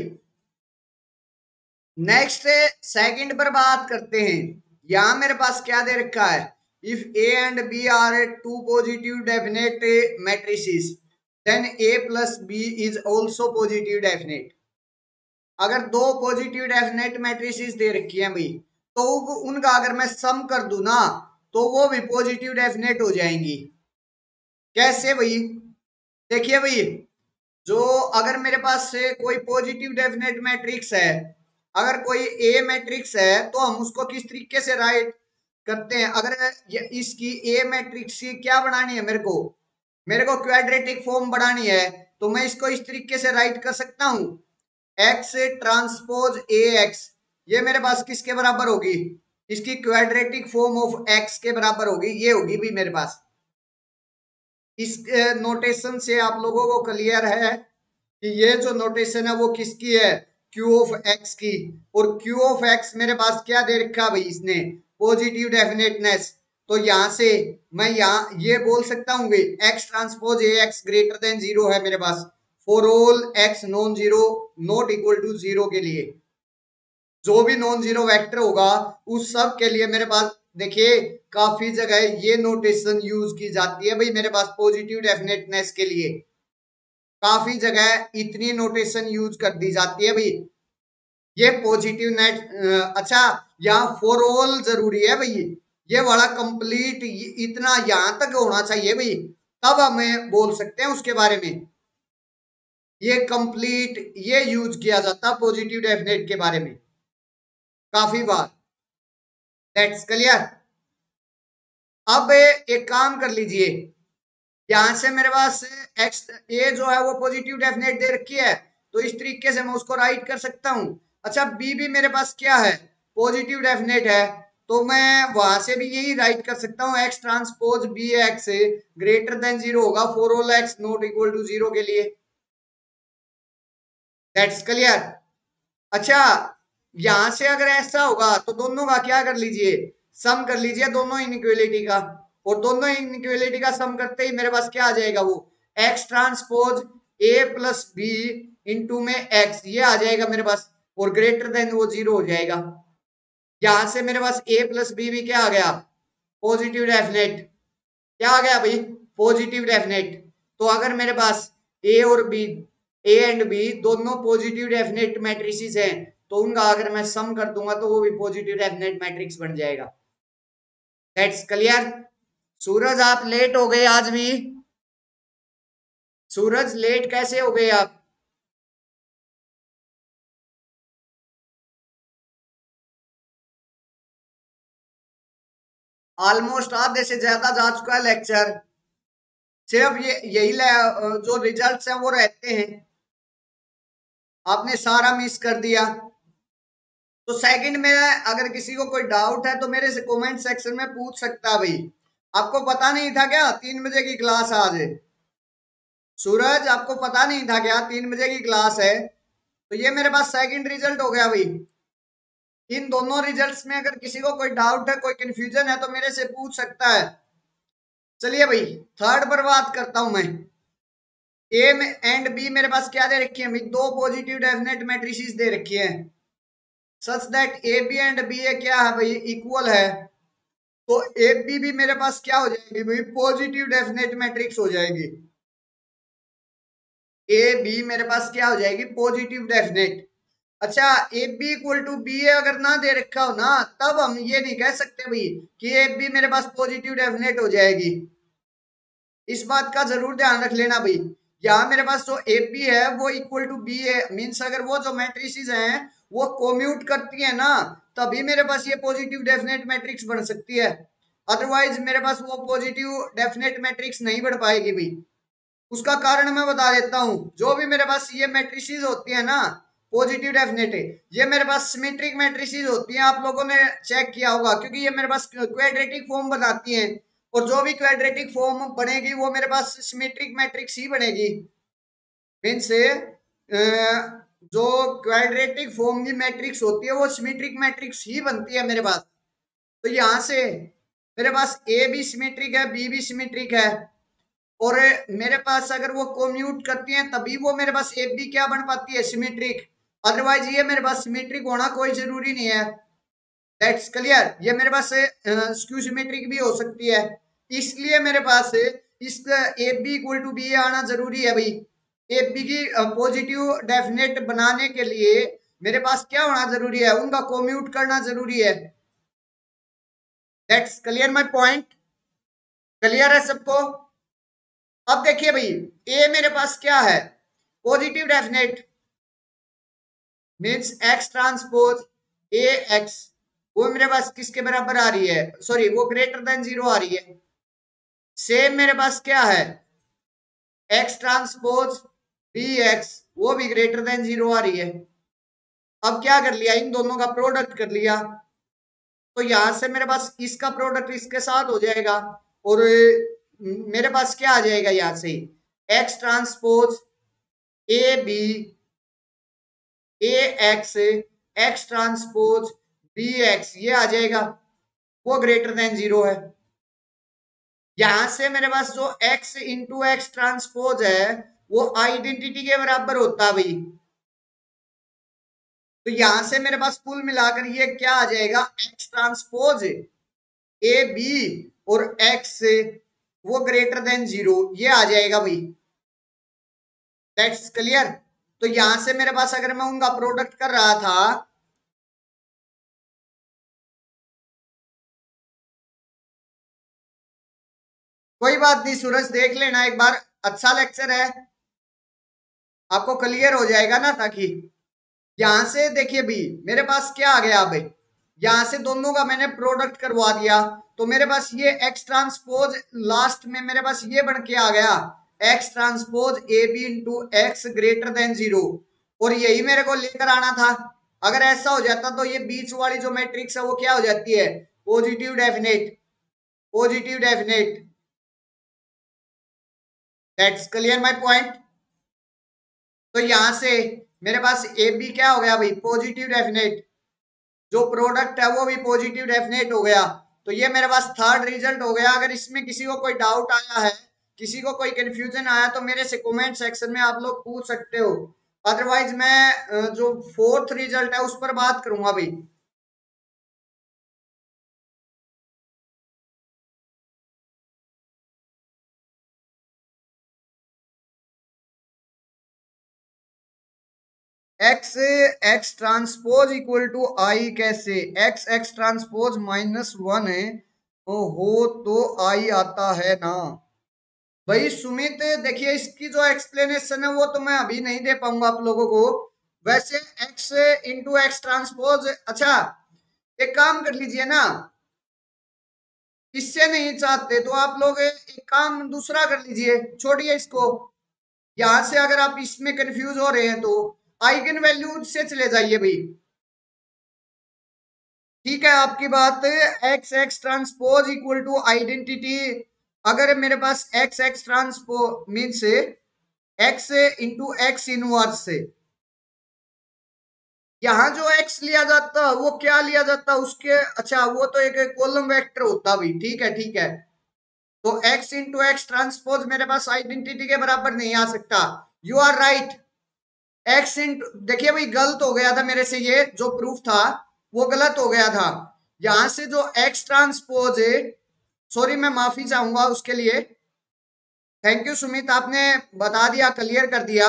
नेक्स्ट सेकंड पर बात करते हैं। यहां मेरे पास क्या दे रखा है, if A and B are two positive definite matrices then A plus B is also positive definite. अगर दो पॉजिटिव डेफिनेट मैट्रिसेस दे रखी है भाई, तो उनका अगर मैं सम कर दूं ना, तो वो भी पॉजिटिव डेफिनेट हो जाएंगी। कैसे भाई, देखिए भाई, जो अगर मेरे पास से कोई पॉजिटिव डेफिनेट मैट्रिक्स है, अगर कोई ए मैट्रिक्स है तो हम उसको किस तरीके से राइट करते हैं। अगर इसकी ए मैट्रिक्स की क्या बनानी है, मेरे को क्वाड्रेटिक फॉर्म बनानी है, तो मैं इसको इस तरीके से राइट कर सकता हूं, एक्स ट्रांसपोज ए एक्स, ये मेरे पास किसके बराबर होगी, इसकी क्वाड्रेटिक फॉर्म ऑफ एक्स के बराबर होगी, ये होगी भी मेरे पास। इस नोटेशन से आप लोगों को क्लियर है कि ये जो नोटेशन है वो किसकी है, क्यू ऑफ एक्स की। और क्यू ऑफ एक्स मेरे पास क्या दे रखा भाई, इसने पॉजिटिव डेफिनेटनेस। तो यहां से मैं यहाँ ये बोल सकता हूँ X transpose A X greater than zero है मेरे पास, for all X non zero not equal to zero के लिए। जो भी नॉन जीरो वेक्टर होगा उस सब के लिए मेरे पास देखिए काफी जगह ये नोटेशन यूज की जाती है भाई मेरे पास पॉजिटिव डेफिनेटनेस के लिए, काफी जगह इतनी नोटेशन यूज कर दी जाती है भाई। ये पॉजिटिव नेट अच्छा, यहाँ फॉर ऑल जरूरी है भाई, ये वाला कंप्लीट इतना यहां तक होना चाहिए भाई, तब हमें बोल सकते हैं उसके बारे में। ये कंप्लीट ये यूज किया जाता पॉजिटिव डेफिनेट के बारे में काफी बार। That's clear. अब एक काम कर लीजिए, यहां से मेरे पास एक्स ए जो है वो पॉजिटिव डेफिनेट दे रखी है, तो इस तरीके से मैं उसको राइट कर सकता हूं। अच्छा बी भी मेरे पास क्या है, पॉजिटिव डेफिनेट है, तो मैं वहां से भी यही राइट कर सकता हूँ, X transpose B X greater than zero होगा for all X not equal to zero के लिए। That's clear. अच्छा यहां से अगर ऐसा होगा तो दोनों का क्या कर लीजिए, सम कर लीजिए दोनों इनइक्वालिटी का, और दोनों इनइक्वालिटी का सम करते ही मेरे पास क्या आ जाएगा, वो X transpose A plus B into में एक्स, ये आ जाएगा मेरे पास, और ग्रेटर देन वो जीरो हो जाएगा। यहां से मेरे पास ए प्लस बी भी क्या आ गया, पॉजिटिव डेफिनेट। क्या आ गया भाई, पॉजिटिव डेफिनेट। तो अगर मेरे पास ए और बी, ए एंड बी दोनों पॉजिटिव डेफिनेट मैट्रिसेस हैं, तो उनका अगर मैं सम कर दूंगा तो वो भी पॉजिटिव डेफिनेट मैट्रिक्स बन जाएगा। That's clear. सूरज आप लेट हो गए आज भी, सूरज लेट कैसे हो गए आप। ऑलमोस्ट आधे से ज्यादा जा चुका है लेक्चर, सिर्फ ये यही जो रिजल्ट्स हैं वो रहते हैं, आपने सारा मिस कर दिया। तो सेकंड में अगर किसी को कोई डाउट है तो मेरे से कमेंट सेक्शन में पूछ सकता है भाई। आपको पता नहीं था क्या 3 बजे की क्लास आज है, सूरज आपको पता नहीं था क्या 3 बजे की क्लास है। तो ये मेरे पास सेकंड रिजल्ट हो गया भाई। इन दोनों रिजल्ट्स में अगर किसी को कोई डाउट है कोई कंफ्यूजन है तो मेरे से पूछ सकता है। चलिए भाई थर्ड पर बात करता हूं मैं। ए में एंड बी मेरे पास क्या दे रखी है भाई, दो पॉजिटिव डेफिनेट मैट्रिसेस दे रखी है, such that A B and B A क्या है भाई, इक्वल है। तो ए बी भी मेरे पास क्या हो जाएगी भाई, पॉजिटिव डेफिनेट मैट्रिक्स हो जाएगी। ए बी मेरे पास क्या हो जाएगी, पॉजिटिव डेफिनेट। अच्छा A B equal to B A अगर ना दे रखा हो ना, तब हम ये नहीं कह सकते भाई कि ए बी मेरे पास पॉजिटिव डेफिनेट हो जाएगी। इस बात का जरूर ध्यान रख लेना भाई। यहाँ मेरे पास जो ए बी है वो equal to B A means अगर वो जो मैट्रिसेस हैं वो कोम्यूट करती है ना, तभी मेरे पास ये पॉजिटिव डेफिनेट मैट्रिक्स बन सकती है। अदरवाइज मेरे पास वो पॉजिटिव डेफिनेट मैट्रिक्स नहीं बन पाएगी भाई। उसका कारण मैं बता देता हूँ, जो भी मेरे पास ये मैट्रिसेस होती है ना पॉजिटिव डेफिनेट, ये मेरे पास सिमेट्रिक मैट्रिसेस होती हैं, आप लोगों ने चेक किया होगा क्योंकि ये मेरे पास क्वाड्रेटिक फॉर्म बनाती हैं, और जो भी क्वाड्रेटिक फॉर्म बनेगी वो मेरे पास सिमेट्रिक मैट्रिक्स ही बनेगी। मीन्स जो क्वाड्रेटिक फॉर्म की मैट्रिक्स होती है वो सिमेट्रिक मैट्रिक्स ही बनती है मेरे पास। तो यहाँ से मेरे पास ए भी सिमेट्रिक है बी भी सिमेट्रिक है, और मेरे पास अगर वो कोम्यूट करती हैं तभी वो मेरे पास ए बी क्या बन पाती है, सिमेट्रिक। अदरवाइज ये मेरे पास सिमेट्रिक होना कोई जरूरी नहीं है। That's clear. ये मेरे पास स्क्यू सिमेट्रिक भी हो सकती है, इसलिए मेरे पास इस A B equal to B आना जरूरी है भाई। ए बी की पॉजिटिव डेफिनेट बनाने के लिए मेरे पास क्या होना जरूरी है, उनका कोम्यूट करना जरूरी है। That's clear my point. Clear है सबको। अब देखिए भाई ए मेरे पास क्या है, positive definite means x transpose A x, वो मेरे पास किसके बराबर आ रही है, सॉरी वो ग्रेटर देन जीरो आ रही है। सेम मेरे पास क्या है, एक्स ट्रांसपोज बी एक्स, वो भी ग्रेटर देन जीरो आ रही है। अब क्या कर लिया, इन दोनों का प्रोडक्ट कर लिया, तो यहां से मेरे पास इसका प्रोडक्ट इसके साथ हो जाएगा, और मेरे पास क्या आ जाएगा यहां से, X transpose A B A X X transpose B X, ये आ जाएगा, वो ग्रेटर देन जीरो है। यहां से मेरे पास जो x इंटू एक्स ट्रांसपोज है वो आइडेंटिटी के बराबर होता है भाई। तो यहां से मेरे पास कुल मिलाकर ये क्या आ जाएगा, x ट्रांसपोज ए बी और एक्स वो ग्रेटर देन 0, ये आ जाएगा भाई। That's clear. तो यहां से मेरे पास अगर मैं उनका प्रोडक्ट कर रहा था, कोई बात नहीं सूरज, देख लेना एक बार, अच्छा लेक्चर है, आपको क्लियर हो जाएगा ना। ताकि यहां से देखिए भी मेरे पास क्या आ गया, अब यहां से दोनों का मैंने प्रोडक्ट करवा दिया, तो मेरे पास ये एक्स ट्रांसपोज लास्ट में मेरे पास ये बन के आ गया, X transpose A B into X greater than 0। और यही मेरे को लेकर आना था। अगर ऐसा हो जाता तो ये बीच वाली जो मैट्रिक्स है वो क्या हो जाती है, positive definite, positive definite. That's clear my point. तो यहां से मेरे पास ए बी क्या हो गया भाई, पॉजिटिव डेफिनेट, जो प्रोडक्ट है वो भी पॉजिटिव डेफिनेट हो गया। तो ये मेरे पास थर्ड रिजल्ट हो गया। अगर इसमें किसी को कोई डाउट आया है, किसी को कोई कंफ्यूजन आया, तो मेरे से कमेंट सेक्शन में आप लोग पूछ सकते हो। अदरवाइज मैं जो फोर्थ रिजल्ट है उस पर बात करूंगा भाई। X X transpose equal to I कैसे, एक्स एक्स ट्रांसपोज -1 है हो तो आई आता है ना। भाई सुमित देखिए, इसकी जो एक्सप्लेनेशन है वो तो मैं अभी नहीं दे पाऊंगा आप लोगों को। वैसे एक्स इंटू एक्स ट्रांसपोज, अच्छा एक काम कर लीजिए ना, इससे नहीं चाहते तो आप लोग एक काम दूसरा कर लीजिए, छोड़िए इसको। यहां से अगर आप इसमें कंफ्यूज हो रहे हैं तो आइगन वैल्यू से चले जाइए भाई। ठीक है आपकी बात, X X transpose equal to identity. अगर मेरे पास X X transpose means X into X inverse से, यहाँ जो एक्स लिया जाता वो क्या लिया जाता उसके, अच्छा वो तो एक कॉलम वेक्टर होता भी, ठीक है ठीक है। तो एक्स इंटू एक्स ट्रांसपोज मेरे पास आइडेंटिटी के बराबर नहीं आ सकता। You are right. X into, देखिए भाई गलत हो गया था मेरे से, ये जो प्रूफ था वो गलत हो गया था। यहां से जो एक्स ट्रांसपोज है, सॉरी मैं माफी चाहूंगा उसके लिए। थैंक यू सुमित, आपने बता दिया, क्लियर कर दिया।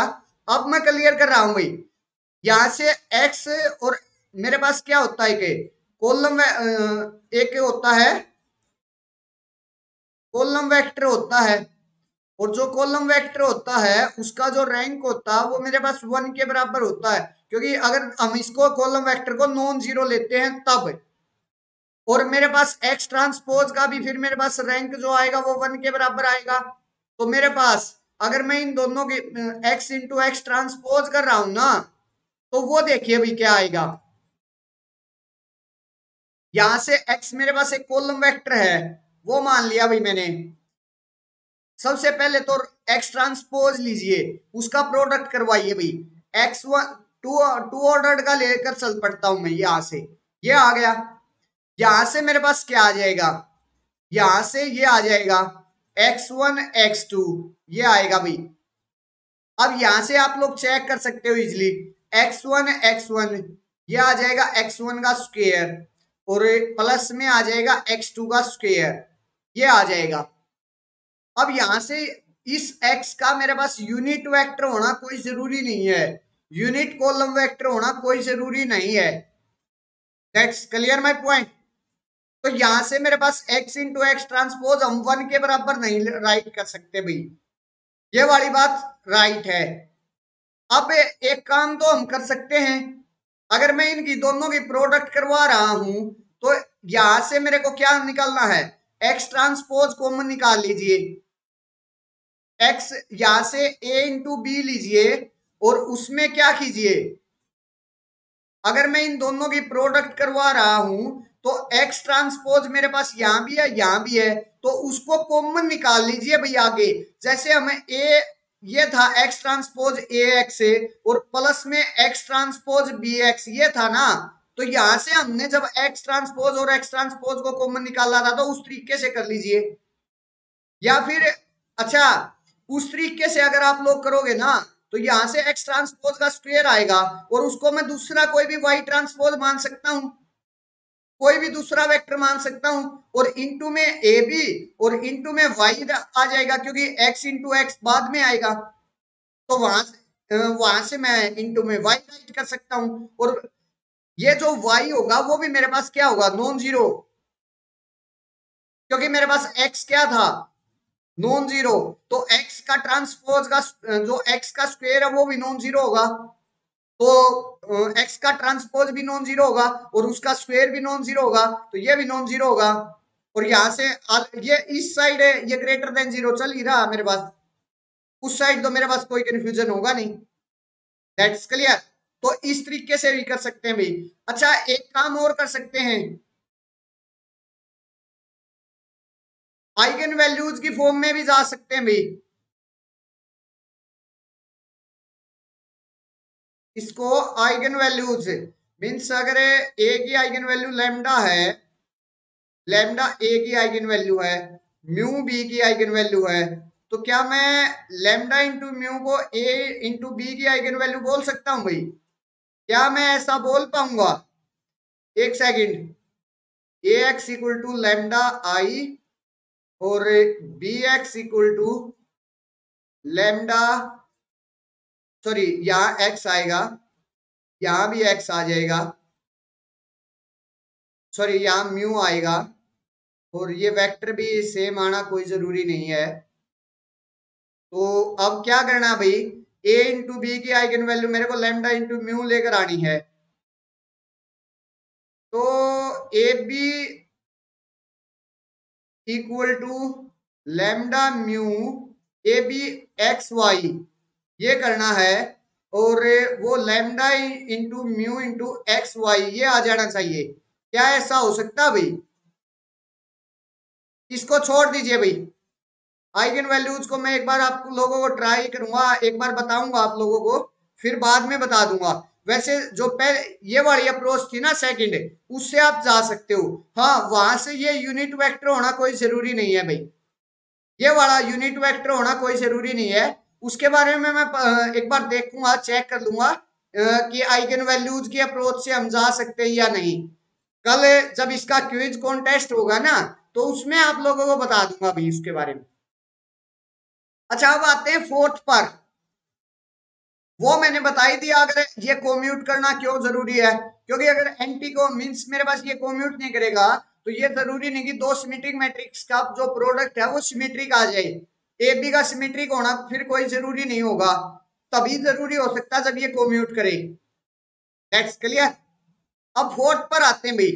अब मैं क्लियर कर रहा हूं भाई। यहां से एक्स और मेरे पास क्या होता है कि कॉलम में एक होता है, कॉलम वेक्टर होता है। और जो कॉलम वेक्टर होता है उसका जो रैंक होता है वो मेरे पास 1 के बराबर होता है, क्योंकि अगर हम इसको कॉलम वेक्टर को नॉन जीरो लेते हैं तब। और मेरे पास एक्स ट्रांसपोज का भी फिर मेरे पास रैंक जो आएगा वो 1 के बराबर आएगा। तो मेरे पास अगर मैं इन दोनों की एक्स इंटू एक्स ट्रांसपोज कर रहा हूं ना, तो वो देखिए भाई क्या आएगा। यहां से x मेरे पास एक कॉलम वेक्टर है, वो मान लिया भाई मैंने। सबसे पहले तो x ट्रांसपोज लीजिए, उसका प्रोडक्ट करवाइए भाई। x1 टू टू ऑर्डर का लेकर चल पड़ता हूं मैं, यहां से ये आ गया। यहां से मेरे पास क्या आ जाएगा, यहां से ये आ जाएगा x1 x2, ये आएगा भाई। अब यहां से आप लोग चेक कर सकते हो इजिली, x1 ये आ जाएगा x1 का स्क्वायर, और प्लस में आ जाएगा x2 का स्क्वायर, ये आ जाएगा। अब यहां से इस x का मेरे पास यूनिट वेक्टर होना कोई जरूरी नहीं है, यूनिट कॉलम वेक्टर होना कोई जरूरी नहीं है। That's clear my point. तो यहां से मेरे पास x इंटू एक्स ट्रांसपोज हम 1 के बराबर नहीं राइट कर सकते भाई, ये वाली बात राइट है। अब एक काम तो हम कर सकते हैं, अगर मैं इनकी दोनों की प्रोडक्ट करवा रहा हूं तो यहां से मेरे को क्या निकालना है, एक्स ट्रांसपोज कॉमन निकाल लीजिए। एक्स यहां से ए इंटू बी लीजिए, और उसमें क्या कीजिए, अगर मैं इन दोनों की प्रोडक्ट करवा रहा हूं तो एक्स ट्रांसपोज मेरे पास यहां भी है यहां भी है, तो उसको कॉमन निकाल लीजिए भाई आगे। जैसे हमें ए ये था एक्स ट्रांसपोज ए एक्स है, और प्लस में एक्स ट्रांसपोज बी एक्स ये था ना, तो यहां से हमने जब एक्स ट्रांसपोज और एक्स ट्रांसपोज को कॉमन निकाला था तो उस तरीके से कर लीजिए। या फिर अच्छा, उस तरीके से अगर आप लोग करोगे ना तो यहां से एक्स ट्रांसपोज का स्क्वायर आएगा, और उसको मैं दूसरा कोई भी वाई ट्रांसपोज मान सकता हूं। कोई भी दूसरा वेक्टर मान सकता हूं, और इंटू में ए बी और इंटू में वाई आ जाएगा, क्योंकि एक्स इंटू एक्स बाद में आएगा, तो वहां से मैं इंटू में वाई राइट कर सकता हूं। और ये जो वाई होगा वो भी मेरे पास क्या होगा, नॉन जीरो, क्योंकि मेरे पास एक्स क्या था, नॉन जीरो। तो एक्स का ट्रांसपोज का जो एक्स का स्क्वायर है वो भी नॉन जीरो होगा, तो एक्स का ट्रांसपोज भी नॉन जीरो होगा और उसका स्क्वायर भी नॉन जीरो होगा, तो ये भी नॉन जीरो होगा। और यहां से ये इस साइड है, ये ग्रेटर देन जीरो चल ही रहा मेरे पास, उस साइड तो मेरे पास कोई कंफ्यूजन होगा नहीं। That's clear. तो इस तरीके से भी कर सकते हैं भाई। अच्छा, एक काम और कर सकते हैं, आइगन वैल्यूज की फॉर्म में भी जा सकते हैं भाई। इसको आइगन वैल्यूज मीन्स, अगर ए की आइगन वैल्यू लैम्डा है, लैम्डा ए की आइगन वैल्यू है, म्यू बी की आइगन वैल्यू है, तो क्या मैं लैम्डा इंटू म्यू को ए इंटू बी की आइगन वैल्यू बोल सकता हूं भाई? क्या मैं ऐसा बोल पाऊंगा? एक second, A X equal to lambda I और B X equal to lambda, sorry यहाँ एक्स आएगा, यहाँ भी एक्स आ जाएगा, सॉरी यहाँ म्यू आएगा, और ये वेक्टर भी सेम आना कोई जरूरी नहीं है। तो अब क्या करना भाई, ए इंटू बी की आइगन वैल्यू मेरे को लैम्डा इंटू म्यू लेकर आनी है। तो A B equal to lambda mu A B X Y, ये करना है, और वो lambda into mu into X Y ये आ जाना चाहिए। क्या ऐसा हो सकता है भाई? इसको छोड़ दीजिए भाई, आइगन वैल्यूज को मैं एक बार आप लोगों को ट्राई करूंगा, एक बार बताऊंगा आप लोगों को, फिर बाद में बता दूंगा। वैसे जो पहले ये वाली अप्रोच थी ना सेकंड, उससे आप जा सकते हो। हाँ, वहां से ये यूनिट वेक्टर होना कोई जरूरी नहीं है भाई, ये वाला यूनिट वेक्टर होना कोई जरूरी नहीं है। उसके बारे में मैं एक बार देखूंगा, चेक कर लूंगा कि आइगन वैल्यूज की अप्रोच से हम जा सकते हैं या नहीं। कल जब इसका क्विज कॉन्टेस्ट होगा ना, तो उसमें आप लोगों को बता दूंगा भाई उसके बारे में। अच्छा, अब आते हैं फोर्थ पर। वो मैंने बताई दिया, अगर ये कोम्यूट करना क्यों जरूरी है, क्योंकि अगर एंटी को मीन्स मेरे पास ये कोम्यूट नहीं करेगा, तो ये जरूरी नहीं कि दो सिमेट्रिक मैट्रिक्स का जो प्रोडक्ट है वो सिमेट्रिक आ जाए। ए बी का सिमेट्रिक होना फिर कोई जरूरी नहीं होगा, तभी जरूरी हो सकता है जब ये कोम्यूट करे। That's clear. अब फोर्थ पर आते हैं भाई।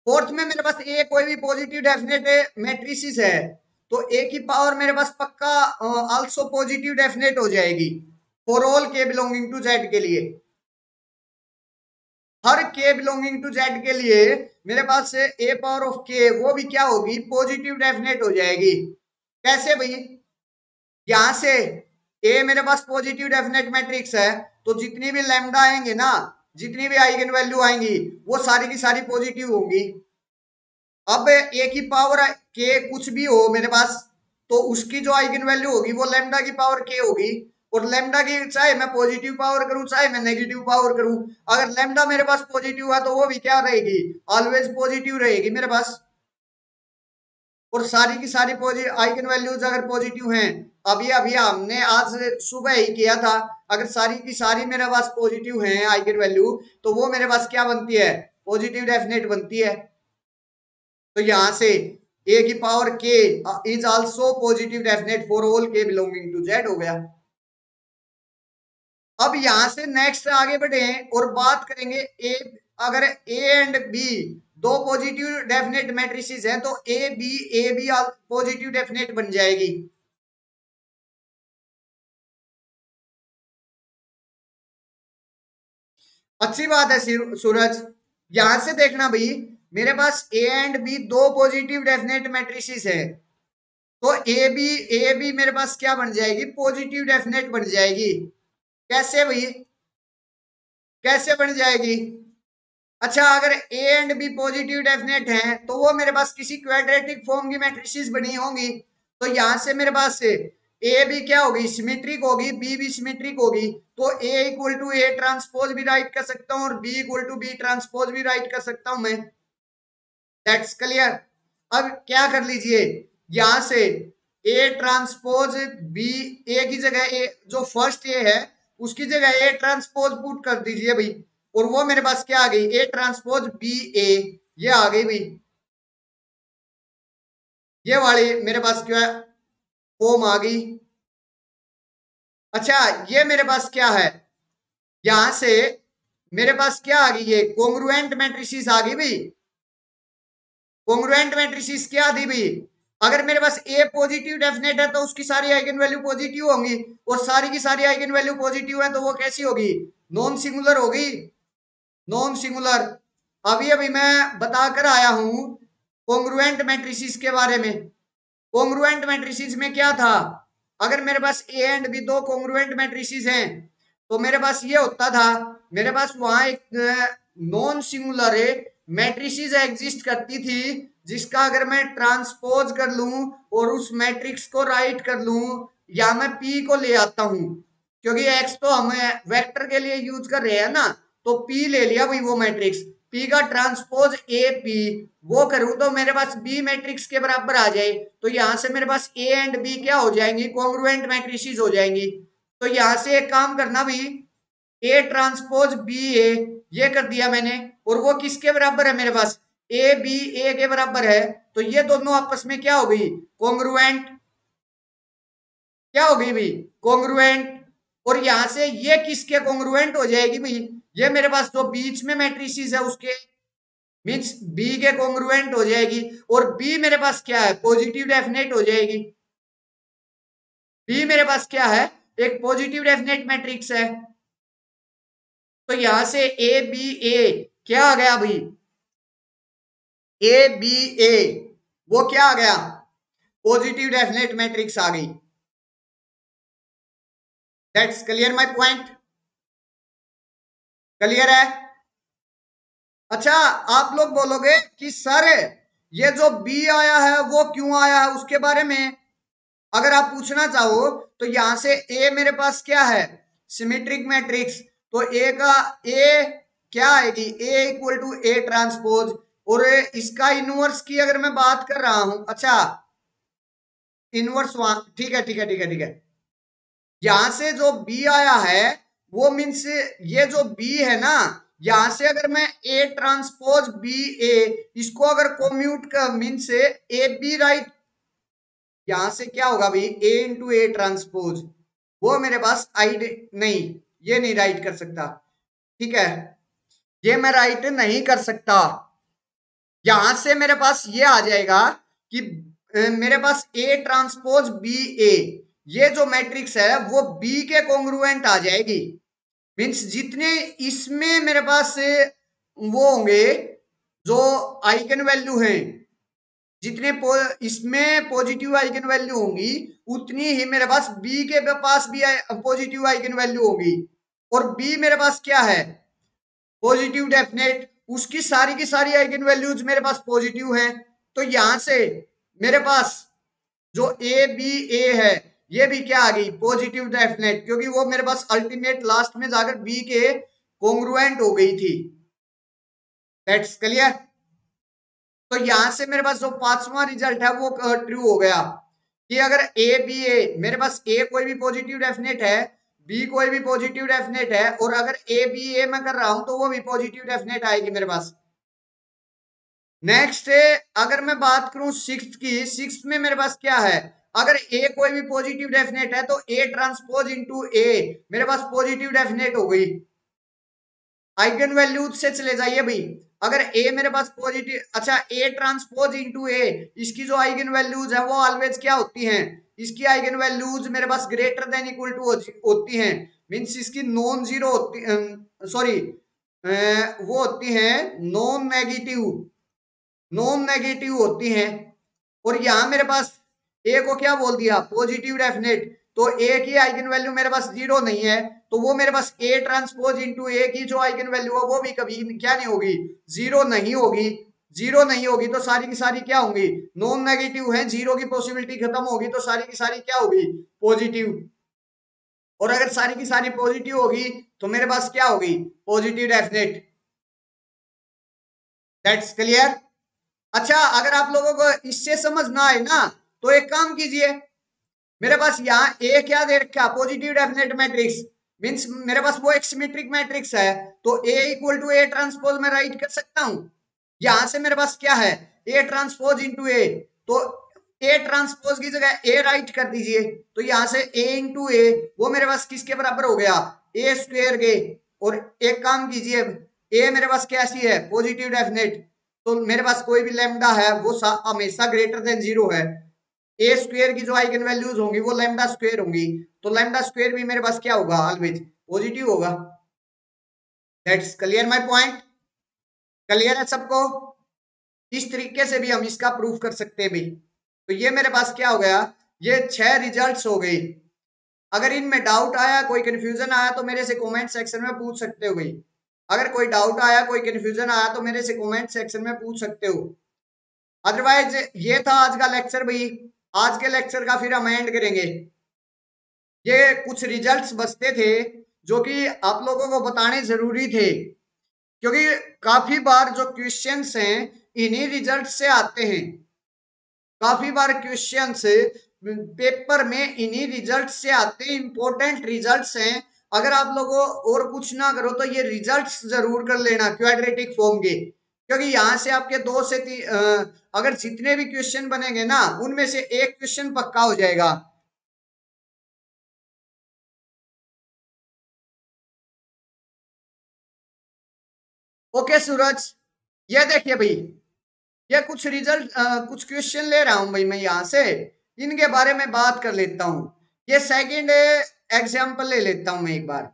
फोर्थ में मेरे पास ए कोई भी पॉजिटिव डेफिनेट मैट्रिसेस है, तो ए की पावर मेरे पास पक्का आल्सो पॉजिटिव डेफिनेट हो जाएगी फॉर ऑल के बिलोंगिंग टू जेड के लिए। हर के बिलोंगिंग टू जेड के लिए मेरे पास से ए पावर ऑफ के वो भी क्या होगी, पॉजिटिव डेफिनेट हो जाएगी। कैसे भाई? यहां से ए मेरे पास पॉजिटिव डेफिनेट मैट्रिक्स है, तो जितनी भी लैम्डा आएंगे ना, जितनी भी आइगन वैल्यू आएंगी वो सारी की सारी पॉजिटिव होंगी। अब ए की पावर के कुछ भी हो मेरे पास, तो उसकी जो आइगन वैल्यू होगी वो लैम्डा की पावर के होगी, और लैम्डा की चाहे मैं पॉजिटिव पावर करूं चाहे मैं नेगेटिव पावर करूं, अगर लैम्डा मेरे पास पॉजिटिव है तो वो भी क्या रहेगी, ऑलवेज पॉजिटिव रहेगी मेरे पास। और सारी की सारी आइगन वैल्यूज अगर पॉजिटिव हैं, अभी अभी हमने आज सुबह ही किया था, अगर सारी की सारी मेरे पास पॉजिटिव हैं आइगन वैल्यू, तो वो मेरे पास क्या बनती है, पॉजिटिव डेफिनेट बनती है। तो यहां से ए की पावर के is also positive definite for all के बिलोंगिंग टू जेड हो गया। अब यहां से नेक्स्ट आगे बढ़े और बात करेंगे ए, अगर ए एंड बी दो पॉजिटिव डेफिनेट मैट्रिसेस हैं, तो ए बी पॉजिटिव डेफिनेट बन जाएगी। अच्छी बात है सूरज। यहां से देखना भाई, मेरे पास ए एंड बी दो पॉजिटिव डेफिनेट मैट्रिसेस है, तो ए बी मेरे पास क्या बन जाएगी, पॉजिटिव डेफिनेट बन जाएगी। कैसे भाई, कैसे बन जाएगी? अच्छा, अगर A and B positive definite हैं, तो वो मेरे पास किसी क्वाड्रेटिक फॉर्म की मैट्रिसेस बनी होंगी, तो यहां से मेरे पास से ए भी क्या होगी, सिमेट्रिक होगी, बी भी सिमेट्रिक होगी, तो A equal to A transpose भी राइट कर सकता हूं और B equal to B transpose भी राइट कर सकता हूं मैं। That's clear. अब क्या कर लीजिए, यहां से ए ट्रांसपोज बी, ए की जगह ए, जो फर्स्ट ए है उसकी जगह ए ट्रांसपोज पुट कर दीजिए भाई, और वो मेरे पास क्या आ गई, ए ट्रांसपोज बी ए, ये आ गई भाई, ये वाली मेरे पास क्या है, फॉर्म आ गई। अच्छा, ये मेरे पास क्या है, यहां से मेरे पास क्या आ गई, ये कोंग्रुएंट मैट्रिसेस आ गई भाई। कोंग्रुएंट मैट्रिसेस क्या थी भाई, अगर मेरे पास ए पॉजिटिव डेफिनेट है तो उसकी सारी आइगन वैल्यू पॉजिटिव होंगी, और सारी की सारी आइगन वैल्यू पॉजिटिव है तो वो कैसी होगी, नॉन सिंगुलर होगी, नॉन सिंगुलर। अभी अभी मैं बताकर आया हूं कोंग्रुएंट मैट्रिसेस के बारे में। कोंग्रुएंट मैट्रिसेस में क्या था, अगर मेरे पास ए एंड बी दो कोंग्रुएंट मैट्रिसेस हैं तो मेरे पास ये होता था, मेरे पास वहां एक नॉन सिंगुलर मैट्रिसेस एग्जिस्ट करती थी, जिसका अगर मैं ट्रांसपोज कर लूं और उस मैट्रिक्स को राइट कर लूं, या मैं पी को ले आता हूं, क्योंकि एक्स तो हम वेक्टर के लिए यूज कर रहे हैं ना, तो पी ले लिया भाई वो मैट्रिक्स, पी का ट्रांसपोज ए पी वो करूं तो मेरे पास बी मैट्रिक्स के बराबर आ जाए, तो यहां से मेरे पास ए एंड बी क्या हो जाएंगी, कॉन्ग्रुएंट मैट्रिसेस हो जाएंगी। तो यहां से एक काम करना भी, ए ट्रांसपोज बी ए, ये कर दिया मैंने, और वो किसके बराबर है मेरे पास, ए बी ए के बराबर है, तो ये दोनों आपस में क्या हो गई, कॉन्ग्रुएंट, क्या हो गई भाई, कॉन्ग्रुएंट। और यहां से ये किसके कॉन्ग्रुएंट हो जाएगी भाई, ये मेरे पास जो बीच में मैट्रिसेस है उसके, मीन्स बी के कॉन्ग्रुएंट हो जाएगी, और बी मेरे पास क्या है, पॉजिटिव डेफिनेट हो जाएगी। बी मेरे पास क्या है, एक पॉजिटिव डेफिनेट मैट्रिक्स है, तो यहां से ए बी ए क्या आ गया भाई, ए बी ए वो क्या आ गया, पॉजिटिव डेफिनेट मैट्रिक्स आ गई। That's clear my point, clear है। अच्छा, आप लोग बोलोगे कि सर ये जो बी आया है वो क्यों आया है, उसके बारे में अगर आप पूछना चाहो तो यहां से ए मेरे पास क्या है, सिमेट्रिक मैट्रिक्स, तो ए का ए क्या आएगी, ए इक्वल टू ए ट्रांसपोज, और इसका इनवर्स की अगर मैं बात कर रहा हूं, अच्छा इनवर्स वहां, ठीक है ठीक है ठीक है ठीक है, यहां से जो बी आया है वो मीन्स ये जो बी है ना, यहां से अगर मैं ए ट्रांसपोज बी ए, इसको अगर कोम्यूट कर मीन्स ए बी राइट, यहां से क्या होगा भाई, ए इंटू ए ट्रांसपोज, वो मेरे पास आई नहीं, ये नहीं राइट कर सकता, ठीक है, ये मैं राइट नहीं कर सकता। यहां से मेरे पास ये आ जाएगा कि मेरे पास ए ट्रांसपोज बी ए, ये जो मैट्रिक्स है वो बी के कॉन्ग्रुएंट आ जाएगी, मीन्स जितने इसमें मेरे पास वो होंगे जो आइगन वैल्यू हैं, जितने इसमें पॉजिटिव आइगन वैल्यू होंगी उतनी ही मेरे पास बी के पास भी पॉजिटिव आइगन वैल्यू होगी, और बी मेरे पास क्या है, पॉजिटिव डेफिनेट, उसकी सारी की सारी आइगन वैल्यूज मेरे पास पॉजिटिव हैं, तो यहां से मेरे पास जो ए बी ए है ये भी क्या आ गई, पॉजिटिव डेफिनेट, क्योंकि वो मेरे पास अल्टीमेट लास्ट में जाकर बी के कॉन्ग्रुएंट हो गई थी। That's clear. तो यहां से मेरे पास जो पांचवा रिजल्ट है वो ट्रू हो गया, कि अगर ए बी ए, मेरे पास ए कोई भी पॉजिटिव डेफिनेट है, बी कोई भी पॉजिटिव डेफिनेट है, और अगर ए बी ए मैं कर रहा हूं तो वो भी पॉजिटिव डेफिनेट आएगी मेरे पास। नेक्स्ट अगर मैं बात करूं सिक्स्थ की, सिक्स्थ में मेरे पास क्या है, अगर ए कोई भी पॉजिटिव डेफिनेट है तो ए ट्रांसपोज इनटू ए मेरे पास पॉजिटिव डेफिनेट हो गई। आइगन वैल्यूज से चले जाइए भाई, अगर ए मेरे पास पॉजिटिव, अच्छा ए ट्रांसपोज इनटू ए, इसकी जो आइगन वैल्यूज है वो ऑलवेज क्या होती हैं, इसकी आइगन वैल्यूज मेरे पास ग्रेटर देन इक्वल टू होती हैं, मींस इसकी नॉन जीरो होती, सॉरी वो होती हैं नॉन नेगेटिव, नॉन नेगेटिव होती हैं। और यहां मेरे पास ए को क्या बोल दिया, पॉजिटिव डेफिनेट, तो ए की आइगन वैल्यू मेरे पास जीरो नहीं है, तो वो मेरे पास ए ट्रांसपोज इनटू ए की जो आइगन वैल्यू है वो भी कभी क्या नहीं होगी, जीरो नहीं होगी। जीरो नहीं होगी तो सारी की सारी क्या होंगी, नॉन नेगेटिव है, जीरो की पॉसिबिलिटी खत्म होगी तो सारी की सारी क्या होगी, पॉजिटिव। और अगर सारी की सारी पॉजिटिव होगी तो मेरे पास क्या होगी, पॉजिटिव डेफिनेट। That's clear. अच्छा, अगर आप लोगों को इससे समझ ना आए ना, तो एक काम कीजिए, मेरे पास यहाँ ए क्या दे रखा, पॉजिटिव डेफिनेट मैट्रिक्स, मीन्स मेरे पास वो एक सिमेट्रिक मैट्रिक्स है, तो A equal to A transpose में राइट कर सकता हूं। यहां से मेरे पास क्या है, ए ट्रांसपोज इंटू ए, तो ए ट्रांसपोज की जगह ए राइट कर दीजिए, तो यहां से ए इंटू ए वो मेरे पास किसके बराबर हो गया, ए स्क्वेयर के। और एक काम कीजिए, ए मेरे पास कैसी है, पॉजिटिव डेफिनेट, तो मेरे पास कोई भी लैम्डा है वो हमेशा ग्रेटर देन जीरो है। ए स्क्वेयर की जो आइगन वैल्यूज होंगी वो लैम्डा स्क्वेयर होंगी, तो लैम्डा स्क्वेयर भी मेरे पास क्या होगा, ऑलवेज पॉजिटिव होगा। That's clear my point, clear है सबको। इस तरीके से भी हम इसका प्रूफ कर सकते हैं भाई। तो ये मेरे पास क्या हो गया, ये 6 रिजल्ट्स हो गई। अगर इनमें डाउट आया, कोई कंफ्यूजन आया, तो मेरे से कमेंट सेक्शन में पूछ सकते हो भाई। अगर कोई डाउट आया, कोई कंफ्यूजन आया, तो मेरे से कमेंट सेक्शन में पूछ सकते हो। अदरवाइज ये था आज का लेक्चर भाई। आज के लेक्चर का फिर हम एंड करेंगे। ये कुछ रिजल्ट्स बचते थे जो कि आप लोगों को बताने जरूरी थे, क्योंकि काफी बार जो क्वेश्चंस हैं इन्हीं रिजल्ट से आते हैं। काफी बार क्वेश्चंस पेपर में इन्हीं रिजल्ट से आते हैं, इंपॉर्टेंट रिजल्ट्स हैं। अगर आप लोगों और कुछ ना करो तो ये रिजल्ट्स जरूर कर लेना क्वाड्रेटिक फॉर्म के, क्योंकि यहाँ से आपके दो से अगर जितने भी क्वेश्चन बनेंगे ना, उनमें से एक क्वेश्चन पक्का हो जाएगा। ओके सूरज, ये देखिए भाई, ये कुछ रिजल्ट कुछ क्वेश्चन ले रहा हूं भाई मैं यहाँ से, इनके बारे में बात कर लेता हूँ। ये सेकंड एग्जाम्पल ले लेता हूं मैं एक बार।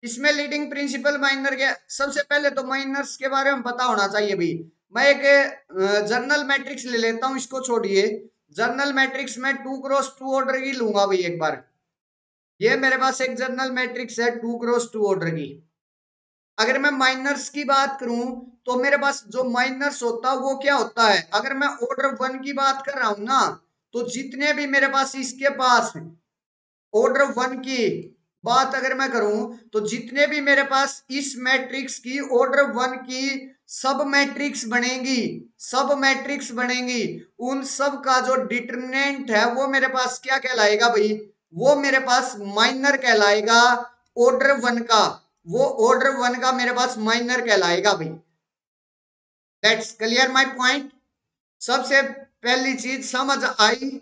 इसमें लीडिंग प्रिंसिपल माइनर के, सबसे पहले तो माइनर्स के बारे में पता होना चाहिए भाई। मैं एक जर्नल मैट्रिक्स ले लेता हूँ, इसको छोड़िए। जर्नल मैट्रिक्स में 2x2 ऑर्डर की लूंगा भाई एक बार। ये मेरे पास एक जर्नल मैट्रिक्स है 2x2 ऑर्डर की। अगर मैं माइनर्स की बात करूं, तो मेरे पास जो माइनर्स होता है वो क्या होता है, अगर मैं ऑर्डर 1 की बात कर रहा हूं ना, तो जितने भी मेरे पास इसके पास ऑर्डर 1 की बात अगर मैं करूं, तो जितने भी मेरे पास इस मैट्रिक्स की ऑर्डर 1 की सब मैट्रिक्स बनेगी, सब मैट्रिक्स बनेगी, उन सब का जो डिटरमिनेंट है वो मेरे पास क्या कहलाएगा भाई, वो मेरे पास माइनर कहलाएगा। ऑर्डर 1 का, वो ऑर्डर 1 का मेरे पास माइनर कहलाएगा भाई। That's clear my point. सबसे पहली चीज समझ आई,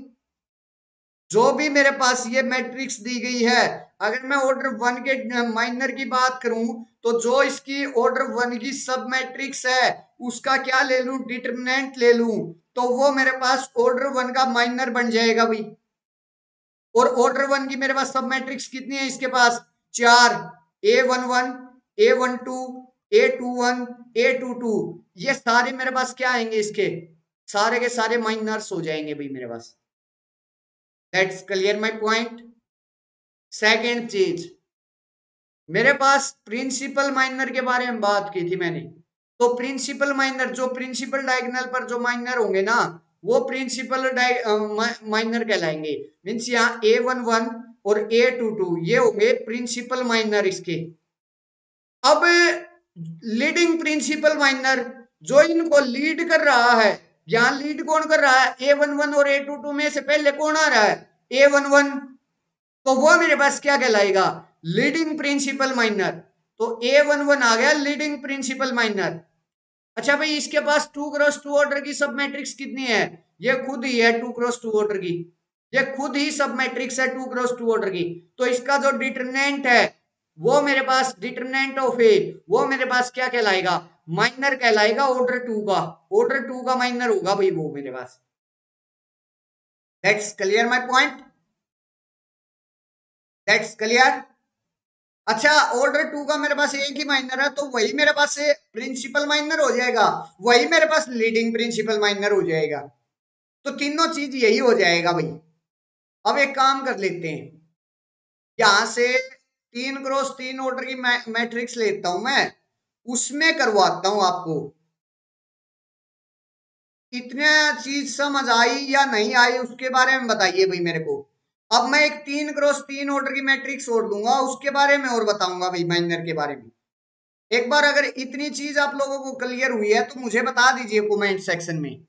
जो भी मेरे पास ये मैट्रिक्स दी गई है, अगर मैं ऑर्डर 1 के माइनर की बात करूं, तो जो इसकी ऑर्डर 1 की सब मैट्रिक्स है उसका क्या ले लूं, डिटरमिनेंट ले लूं, तो वो मेरे पास ऑर्डर 1 का माइनर बन जाएगा भाई। और ऑर्डर 1 की मेरे पास सब मैट्रिक्स कितनी है, इसके पास 4, A11, A12, A21, A22, ये सारे मेरे पास क्या आएंगे, इसके सारे के सारे माइनर्स हो जाएंगे भाई मेरे पास। That's clear my point. Second चीज, मेरे पास प्रिंसिपल माइनर के बारे में बात की थी मैंने, तो प्रिंसिपल माइनर, जो प्रिंसिपल डायगोनल पर जो माइनर होंगे ना, वो प्रिंसिपल माइनर कहलाएंगे। मीन्स यहाँ A11 और A22 ये होंगे प्रिंसिपल माइनर इसके। अब लीडिंग प्रिंसिपल माइनर, जो इनको लीड कर रहा है, यहाँ लीड कौन कर रहा है, A11 और A22 में से पहले कौन आ रहा है, A11, तो वो मेरे पास क्या कहलाएगा, लीडिंग प्रिंसिपल माइनर। तो A11 आ गया लीडिंग प्रिंसिपल माइनर। अच्छा भाई, इसके पास 2x2 ऑर्डर की सब मैट्रिक्स कितनी है, ये खुद ही है 2x2 ऑर्डर की, ये खुद ही सब मैट्रिक्स है 2x2 ऑर्डर की। तो इसका जो डिटरमिनेंट है, वो मेरे पास डिटरमिनेंट ऑफ ए, वो मेरे पास क्या कहलाएगा, माइनर कहलाएगा ऑर्डर 2 का। ऑर्डर 2 का माइनर होगा भाई वो मेरे पास। That's clear my point, that's clear. अच्छा, ऑर्डर 2 का मेरे पास एक ही माइनर है, तो वही मेरे पास प्रिंसिपल माइनर हो जाएगा, वही मेरे पास लीडिंग प्रिंसिपल माइनर हो जाएगा। तो तीनों चीज यही हो जाएगा भाई। अब एक काम कर लेते हैं, यहां से 3x3 ऑर्डर की मैट्रिक्स लेता हूं मैं, उसमें करवाता हूं आपको। इतना चीज समझ आई या नहीं आई उसके बारे में बताइए भाई मेरे को। अब मैं एक 3x3 ऑर्डर की मैट्रिक्स छोड़ दूंगा, उसके बारे में और बताऊंगा भाई, माइनर के बारे में। एक बार अगर इतनी चीज आप लोगों को क्लियर हुई है तो मुझे बता दीजिए कमेंट सेक्शन में,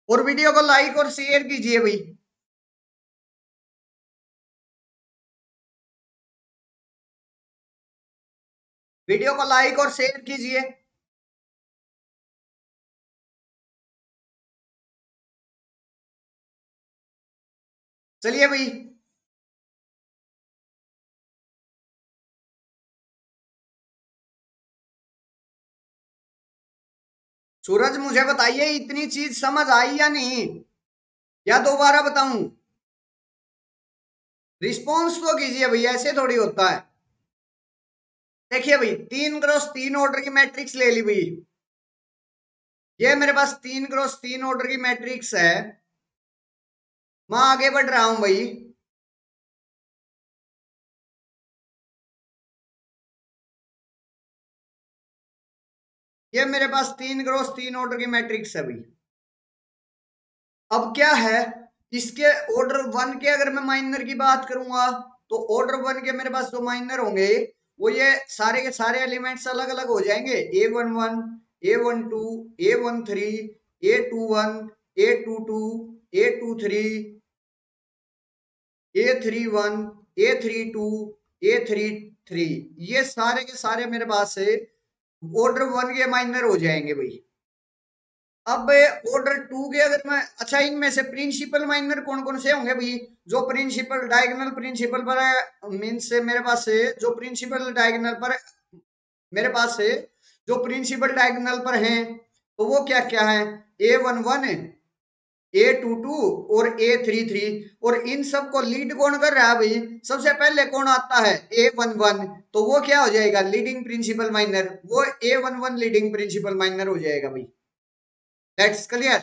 और वीडियो को लाइक और शेयर कीजिए भाई। वीडियो को लाइक और शेयर कीजिए। चलिए भाई, सूरज मुझे बताइए इतनी चीज समझ आई या नहीं, या दोबारा बताऊं? रिस्पॉन्स तो कीजिए भैया, ऐसे थोड़ी होता है। देखिए भाई, 3x3 ऑर्डर की मैट्रिक्स ले ली भाई। ये मेरे पास 3x3 ऑर्डर की मैट्रिक्स है। मैं आगे बढ़ रहा हूं भाई। ये मेरे पास 3x3 ऑर्डर की मैट्रिक्स है भाई। अब क्या है, इसके ऑर्डर वन के अगर मैं माइनर की बात करूंगा, तो ऑर्डर वन के मेरे पास जो माइनर होंगे वो ये सारे के सारे एलिमेंट्स अलग अलग हो जाएंगे। A11, A12, A13, A21, A22, A23, A31, A32, A33, ये सारे के सारे मेरे पास से ऑर्डर वन के माइनर हो जाएंगे भाई। अब ऑर्डर टू के अगर मैं, अच्छा इनमें से प्रिंसिपल माइनर कौन कौन से होंगे भाई? जो प्रिंसिपल डायगोनल प्रिंसिपल पर है, मीन्स मेरे पास से जो प्रिंसिपल डायगोनल पर मेरे पास से जो प्रिंसिपल डायगोनल पर हैं, तो वो क्या क्या है? A11, A22 और A33। और इन सब को लीड कौन कर रहा है भाई? सबसे पहले कौन आता है? A11। तो वो क्या हो जाएगा? Leading principal minor. वो A11 लीडिंग प्रिंसिपल माइनर हो जाएगा भाई। That's clear.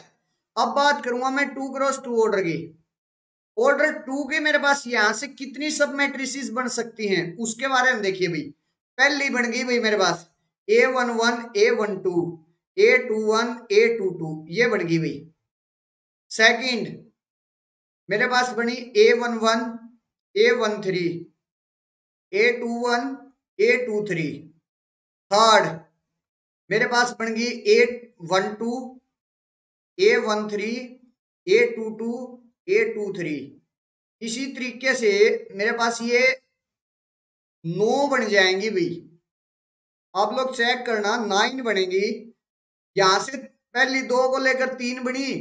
अब बात करूंगा मैं 2x2 ऑर्डर की। ऑर्डर टू के मेरे पास यहां से कितनी सब मैट्रिसेस बन सकती हैं उसके बारे में देखिए भाई। पहली बन गई भाई मेरे पास A11, A12, A21, A22, ये बन गई भाई। सेकंड मेरे पास बनी A11, A13, A21, A23। Third मेरे पास बन गई A12, A13, A22, A23। इसी तरीके से मेरे पास ये 9 बन जाएंगी भाई। आप लोग चेक करना, 9 बनेगी। यहां से पहली दो को लेकर 3 बनी,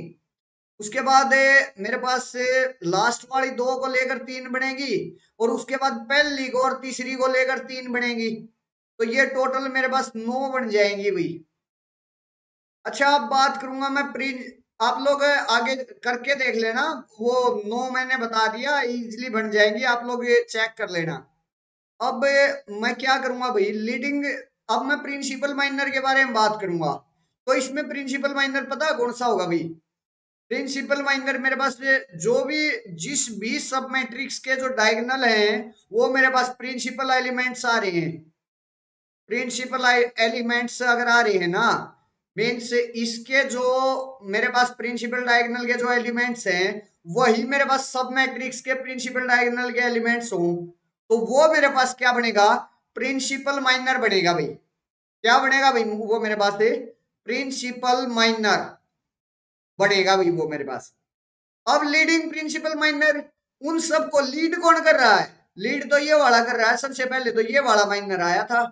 उसके बाद मेरे पास से लास्ट वाली दो को लेकर 3 बनेगी, और उसके बाद पहली को और तीसरी को लेकर 3 बनेगी। तो ये टोटल मेरे पास 9 बन जाएंगी भाई। अच्छा, अब बात करूंगा मैं प्रिंट। आप लोग आगे करके देख लेना, वो 9 मैंने बता दिया, इजीली बन जाएंगी, आप लोग ये चेक कर लेना। अब मैं क्या करूंगा भाई, लीडिंग। अब मैं प्रिंसिपल माइनर के बारे में बात करूंगा, तो इसमें प्रिंसिपल माइनर पता कौन सा होगा भाई? प्रिंसिपल माइनर मेरे पास जो भी जिस भी सब मैट्रिक्स के जो डायगोनल हैं, वो मेरे पास प्रिंसिपल एलिमेंट्स आ रहे हैं। प्रिंसिपल एलिमेंट्स अगर आ रहे हैं ना, मीन्स इसके जो मेरे पास प्रिंसिपल डायगोनल के जो एलिमेंट्स हैं, वही मेरे पास सब मैट्रिक्स के प्रिंसिपल डायगोनल के एलिमेंट्स हों, तो वो मेरे पास क्या बनेगा? प्रिंसिपल माइनर बनेगा भाई। क्या बनेगा भाई? वो मेरे पास प्रिंसिपल माइनर बनेगा भाई वो मेरे पास। अब लीडिंग प्रिंसिपल माइनर, उन सबको लीड कौन कर रहा है? लीड तो ये वाला कर रहा है। सबसे पहले तो ये वाला माइनर आया था,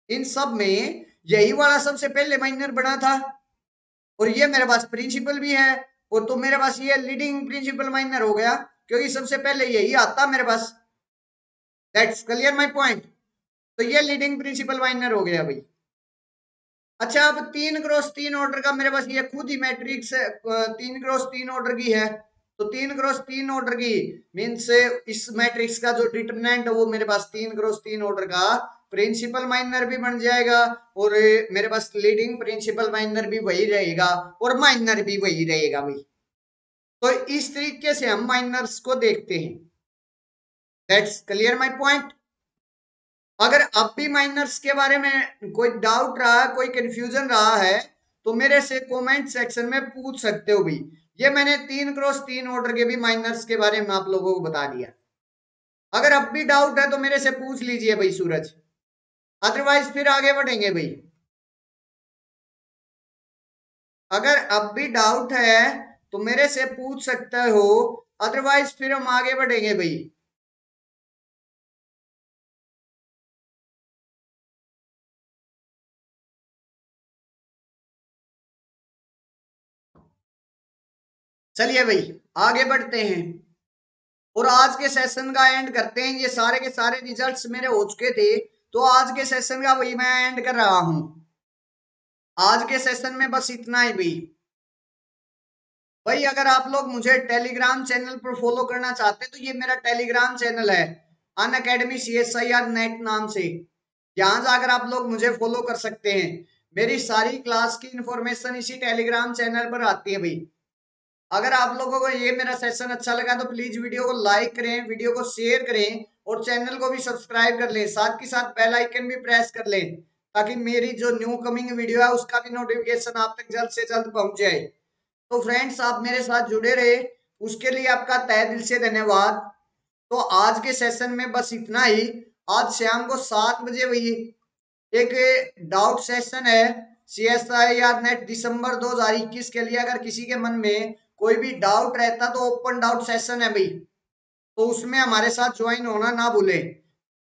इन सब में यही वाला सबसे पहले माइनर बना था, और ये मेरे पास प्रिंसिपल भी है। और तो मेरे पास ये लीडिंग प्रिंसिपल माइनर हो गया, क्योंकि सबसे पहले यही आता मेरे पास। That's clear my point. तो ये लीडिंग प्रिंसिपल माइनर हो गया भाई। अच्छा, अब 3x3 ऑर्डर का मेरे पास ये खुद ही मैट्रिक्स है, 3x3 ऑर्डर की है। तो 3x3 ऑर्डर की मीन्स इस मैट्रिक्स का जो डिटरमिनेंट है वो मेरे पास 3x3 ऑर्डर का प्रिंसिपल माइनर भी बन जाएगा, और मेरे पास लीडिंग प्रिंसिपल माइनर भी वही रहेगा, और माइनर भी वही रहेगा भाई। तो इस तरीके से हम माइनर्स को देखते हैं। That's clear my point. अगर अब भी माइनर्स के बारे में कोई डाउट रहा है, कोई कंफ्यूजन रहा है, तो मेरे से कमेंट सेक्शन में पूछ सकते हो भी। ये मैंने 3x3 ऑर्डर के भी माइनर्स के बारे में आप लोगों को बता दिया। अगर अब भी डाउट है तो मेरे से पूछ लीजिए भाई सूरज। अदरवाइज फिर आगे बढ़ेंगे भाई। अगर अब भी डाउट है तो मेरे से पूछ सकते हो, अदरवाइज फिर हम आगे बढ़ेंगे भाई। चलिए भाई आगे बढ़ते हैं और आज के सेशन का एंड करते हैं। ये सारे के सारे रिजल्ट्स मेरे हो चुके थे, तो आज के सेशन का वही मैं एंड कर रहा हूं। आज के सेशन में बस इतना ही भी भाई। अगर आप लोग मुझे टेलीग्राम चैनल पर फॉलो करना चाहते हैं तो ये मेरा टेलीग्राम चैनल है, अन अकेडमी CSIR नेट नाम से। यहाँ जाकर आप लोग मुझे फॉलो कर सकते हैं। मेरी सारी क्लास की इंफॉर्मेशन इसी टेलीग्राम चैनल पर आती है भाई। अगर आप लोगों को ये मेरा सेशन अच्छा लगा तो प्लीज वीडियो को लाइक करें, वीडियो को शेयर करें और चैनल को भी सब्सक्राइब कर लें। साथ के साथ बेल आइकन भी प्रेस कर लें ताकि मेरी जो न्यू कमिंग वीडियो है उसका भी नोटिफिकेशन आप तक जल्द से जल्द पहुंच जाए। तो फ्रेंड्स आप मेरे साथ जुड़े रहे उसके लिए आपका तहे दिल से धन्यवाद। तो आज के सेशन में बस इतना ही। आज शाम को 7 बजे वही एक डाउट सेशन है CSIR नेट दिसंबर 2021 के लिए। अगर किसी के मन में कोई भी डाउट रहता तो ओपन डाउट सेशन है भाई, तो उसमें हमारे साथ ज्वाइन होना ना भूले।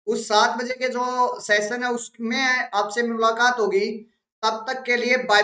उस 7 बजे के जो सेशन है उसमें आपसे मुलाकात होगी। तब तक के लिए बाय।